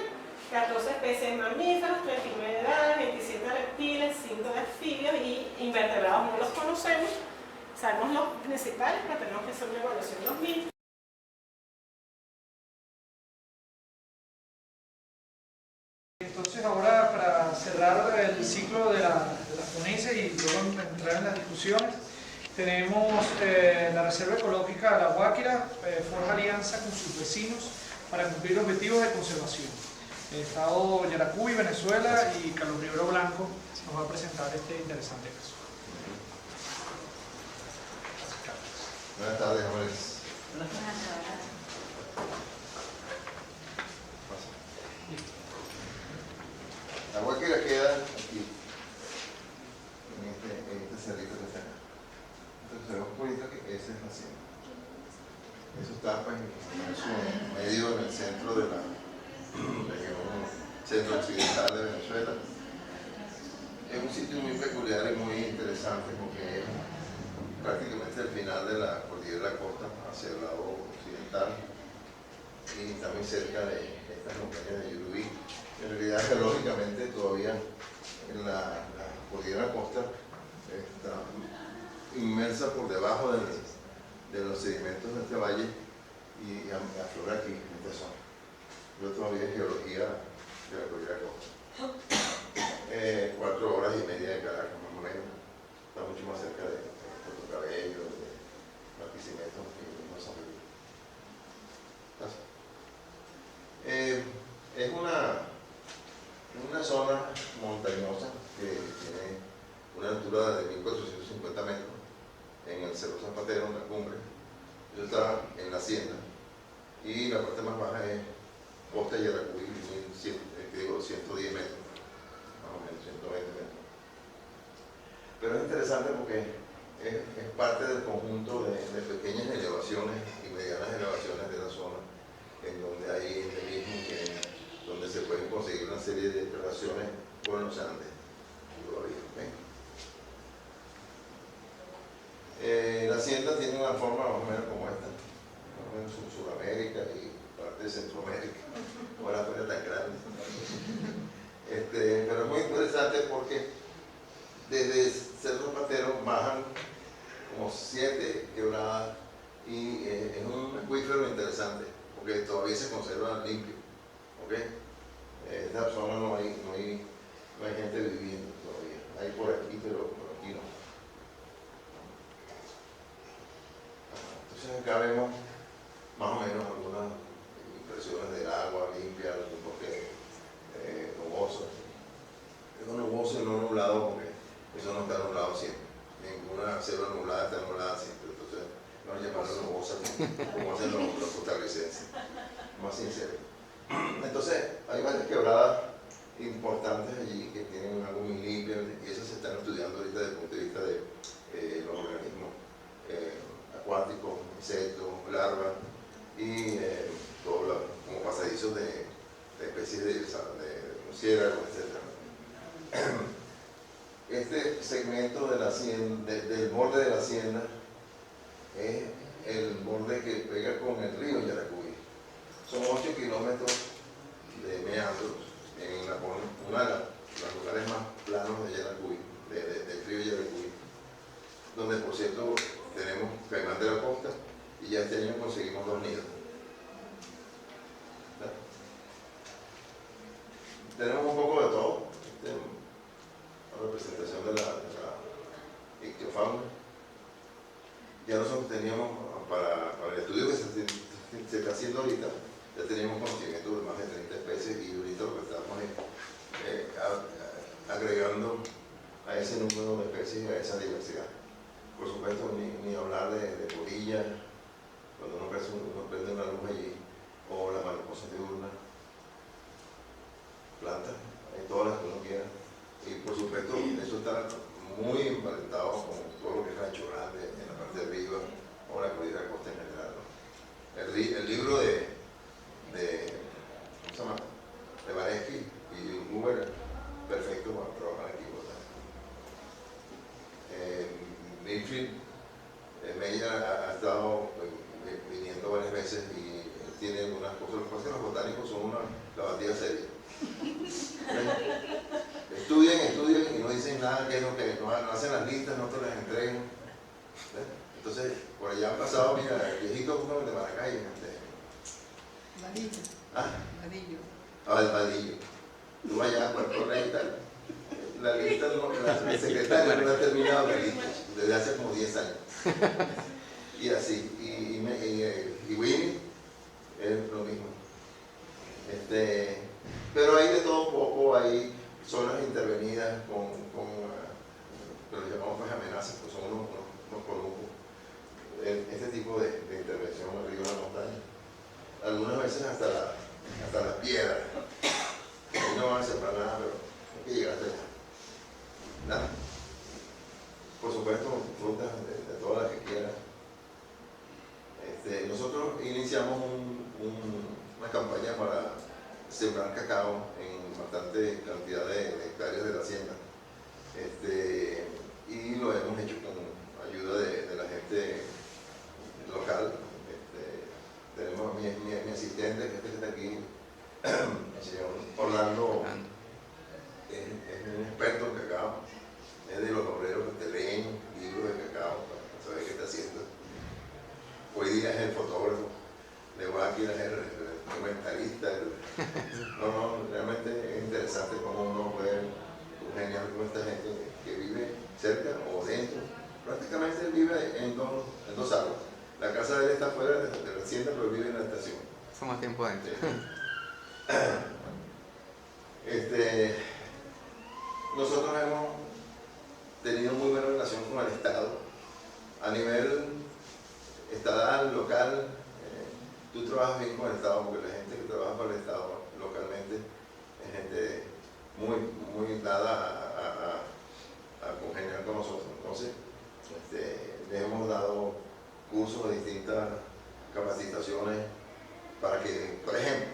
14 especies de mamíferos, 39 de aves, 27 reptiles, 5 de anfibios y invertebrados no los conocemos. Sabemos los principales, pero tenemos que hacer una evaluación de los mismos. Entonces ahora, para cerrar el ciclo de las ponencias y luego entrar en las discusiones, tenemos la Reserva Ecológica de La Guáquira, forja alianza con sus vecinos para cumplir objetivos de conservación. El Estado Yaracuy, Venezuela y Carlos Rivero Blanco nos va a presentar este interesante caso. Buenas tardes, jóvenes. La Guáquira queda aquí, en este cerrito que está acá. Entonces se ve un poquito que esa es la hacienda. Eso está pues, en su medio, en el centro de la región centro-occidental de Venezuela. Es un sitio muy peculiar y muy interesante porque es prácticamente al final de la cordillera de la costa hacia el lado occidental y está muy cerca de estas montañas de Yurubí. En realidad, geológicamente, todavía en la cordillera costa está inmersa por debajo de los sedimentos de este valle y aflora aquí, en esta zona. Yo todavía es geología de la cordillera costa. 4 horas y media de Caracas, más o menos. Está mucho más cerca de Puerto Cabello, de Barquisimeto y de San Felipe. Es una zona montañosa que tiene una altura de 1450 metros en el Cerro Zapatero, en la cumbre. Eso está en la hacienda y la parte más baja es Costa Yaracuy, 110 metros, más o menos 120 metros. Pero es interesante porque es parte del conjunto de pequeñas elevaciones y medianas elevaciones de la zona, en donde hay endemismo, donde se pueden conseguir una serie de relaciones con los Andes todavía. La hacienda tiene una forma más o menos como esta, más o menos en Sudamérica y parte de Centroamérica, no era tan grande. Pero es muy interesante porque desde Cerro Zapatero bajan como 7 quebradas y es un acuífero interesante porque todavía se conserva limpio. En esta zona no hay gente viviendo todavía, hay por aquí, pero por aquí no. Entonces acá vemos más o menos algunas impresiones del agua limpia, un bosque nuboso. Es nuboso y no nublado porque eso no está nublado siempre. Ninguna selva nublada está nublada siempre. Entonces vamos a llamarlo nubosa como hacen los costarricenses, más sincero. Entonces hay varias quebradas importantes allí que tienen agua muy limpia y esas se están estudiando ahorita especies de murciélagos, etc. Este segmento de la hacienda, del borde de la hacienda es el borde que pega con el río Yaracuy. Son 8 kilómetros de meandros en uno de los lugares más planos de Yaracuy, del río Yaracuy, donde por cierto tenemos caimán de la costa y ya este año conseguimos 2 nidos. Tenemos un poco de todo, una representación de la ictiofauna. Ya nosotros teníamos, para el estudio que se está haciendo ahorita, ya teníamos conocimiento de más de 30 especies y ahorita lo que estamos es agregando a ese número de especies y a esa diversidad. Por supuesto, ni hablar de polillas, cuando uno prende una luz allí, o las mariposas diurnas, plantas, hay todas las que uno quiera. Y por supuesto, eso está muy emparentado con todo lo que es Rancho Grande, en la parte de arriba, o la cordillera costa en general, ¿no? El libro de ¿cómo se llama? De Vareski y Huber, perfecto para trabajar aquí. Milfield Meyer ha estado viniendo varias veces y tiene algunas cosas. Lo que pasa es que los botánicos son una lavandía seria. Estudian y no dicen nada, que es lo que no hacen las listas, no te las entregan. Entonces, por allá han pasado, mira, el viejito uno de Maracay. Vadillo. ¿Ah? Vadillo. El Vadillo. Tú allá a Puerto Rey y tal. La lista, la secretaria no ha terminado la lista desde hace como 10 años. Y así. Y Winnie es lo mismo. Pero hay de todo un poco, hay zonas intervenidas con que lo llamamos pues amenazas, pues son unos columpos. Este tipo de intervención arriba de la montaña. Algunas veces hasta las piedras. Ahí no van a sembrar nada, pero hay que llegar hasta allá. Nada. Por supuesto, frutas de todas las que quieran. Nosotros iniciamos una campaña para sembrar cacao en bastante cantidad de hectáreas de la hacienda. Y lo hemos hecho con ayuda de la gente local. Tenemos mi asistente, que está aquí, el señor Orlando, es un experto en cacao, es de los obreros que te leen libros de cacao para saber qué está haciendo. Hoy día es el fotógrafo, de Joaquín es el documentalista. No, realmente es interesante cómo uno puede congeniar con esta gente que vive cerca o dentro. Prácticamente él vive en dos aguas. La casa de él está fuera de la hacienda, pero vive en la estación. Hace más tiempo adentro. Nosotros hemos tenido muy buena relación con el Estado. A nivel estatal, local, tú trabajas bien con el Estado, porque la gente que trabaja para el Estado localmente es gente muy dada a congeniar con nosotros. Entonces, le hemos dado cursos de distintas capacitaciones para que, por ejemplo,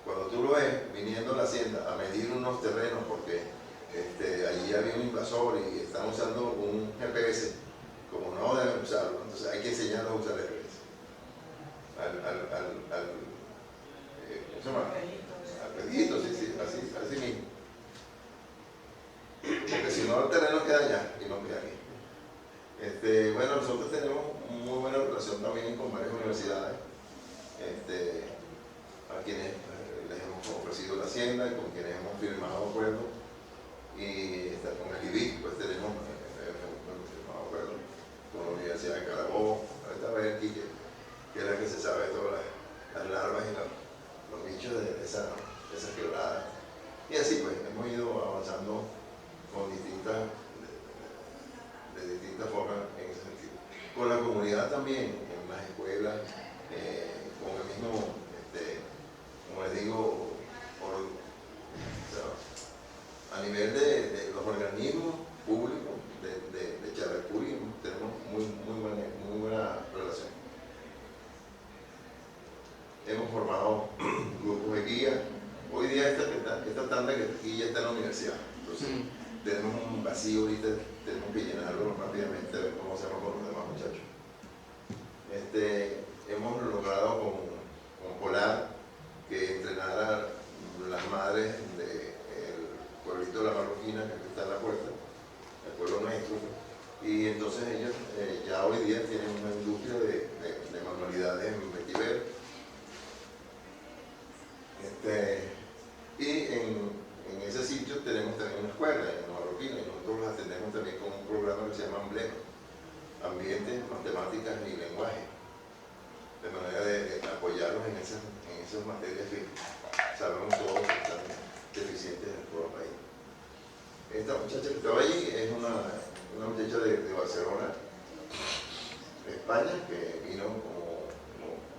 cuando tú lo ves viniendo a la hacienda a medir unos terrenos porque allí había un invasor y están usando un GPS, como no deben usarlo, entonces hay que enseñarlos a usar el GPS. ¿Cómo se llama? Al pedito, sí, así mismo. Porque si no el terreno queda allá y no queda aquí. Bueno, nosotros tenemos muy buena relación también con varias universidades, a quienes les hemos ofrecido la hacienda y con quienes hemos firmado acuerdos. Y con el IBIC, pues tenemos firmado acuerdos con la Universidad de Carabobo, ahorita va a ver aquí que es la que se sabe de todas las larvas y los bichos de esas quebradas. Y así pues hemos ido avanzando con de distintas formas en ese sentido. Con la comunidad también, en las escuelas, con el mismo, como les digo, a nivel de los organismos públicos de Characuy, tenemos muy buena relación. Hemos formado grupos de guía. Hoy día esta tanda que aquí ya está en la universidad. Entonces, tenemos un vacío ahorita, tenemos que llenarlo rápidamente, a ver cómo hacemos con los demás muchachos. Hemos logrado con Polar que entrenara las madres del pueblito de La Marroquina, que está en la puerta, el pueblo nuestro, y entonces ellos ya hoy día tienen una industria de manualidades en vetiver. Y en ese sitio tenemos también una escuela en La Marroquina, y nosotros los atendemos también con un programa que se llama Emblema, Ambiente, Matemáticas y Lenguaje, de manera de apoyarlos en esas materias que sabemos todos que están deficientes en todo el país. Esta muchacha que estaba allí es una muchacha de Barcelona, de España, que vino como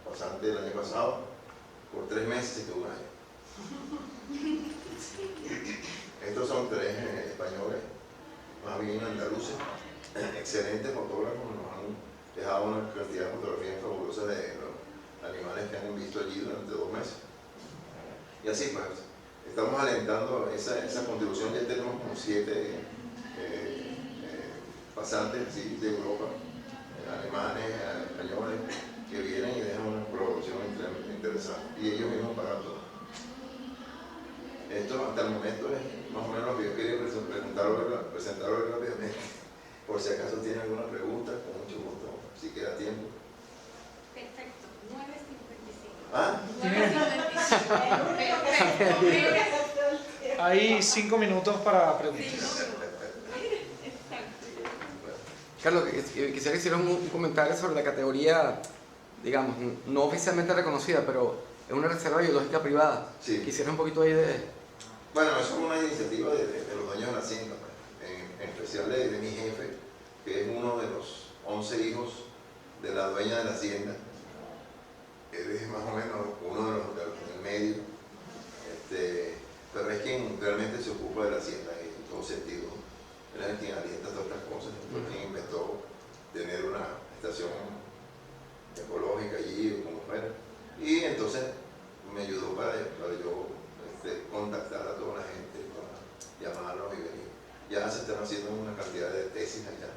pasante el año pasado, por 3 meses y quedó 1 año. Estos son 3 españoles, más bien andaluces, excelentes fotógrafos, nos han dejado una cantidad de fotografías fabulosas de los animales que han visto allí durante 2 meses. Y así pues, estamos alentando esa contribución. Ya tenemos como 7 pasantes así, de Europa, alemanes, españoles, que vienen y dejan una colaboración interesante. Y ellos mismos pagan todo. Esto hasta el momento es más o menos lo que yo quería presentarlo rápidamente. Por si acaso tienen alguna pregunta, con mucho gusto, si queda tiempo. Perfecto, 9:55. ¿Ah? 9:55. Hay 5 minutos para preguntas. Carlos, quisiera que hicieras un comentario sobre la categoría, digamos, no oficialmente reconocida, pero es una reserva biológica privada. Sí. Quisiera un poquito ahí de... Bueno, eso es una iniciativa de los dueños de la hacienda, en especial de mi jefe, que es uno de los 11 hijos de la dueña de la hacienda. Él es más o menos uno de los del medio, pero es quien realmente se ocupa de la hacienda en todo sentido. Él es quien alienta todas estas cosas, quien inventó tener una estación ecológica allí o como fuera. Y entonces me ayudó para yo contactar a toda la gente, para llamarlos y venir. Ya se están haciendo una cantidad de tesis allá.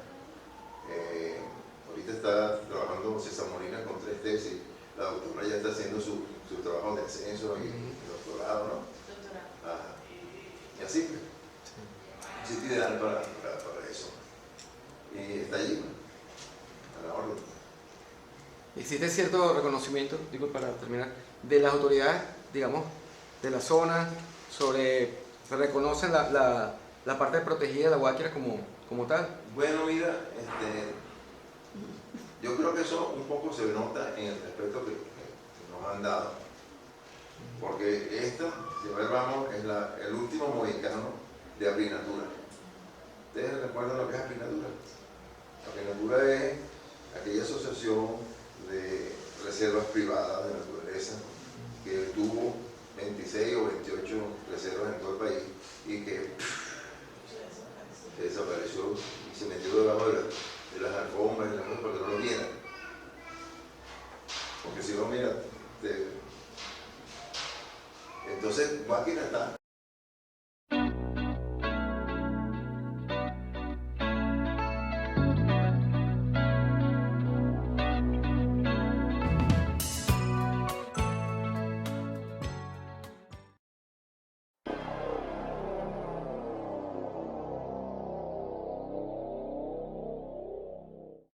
Ahorita está trabajando César Molina con 3 tesis. La doctora ya está haciendo su trabajo de ascenso y doctorado, ¿no? Ajá. Y así, pues. Un sitio ideal para eso. Y está allí, a la orden. ¿Existe cierto reconocimiento, digo para terminar, de las autoridades, digamos, de la zona, se reconocen la parte protegida de la Guáquira como tal? Bueno, mira, yo creo que eso un poco se nota en el respeto que nos han dado. Porque esta, si observamos, es el último mohicano de Aprinatura. ¿Ustedes recuerdan lo que es Aprinatura? Aprinatura es aquella asociación de reservas privadas de naturaleza que tuvo 26 o 28 reservas en todo el país y que se desapareció y se metió debajo de las alfombras y las cosas para que no lo vieran. Porque si no, mira, entonces Guáquira está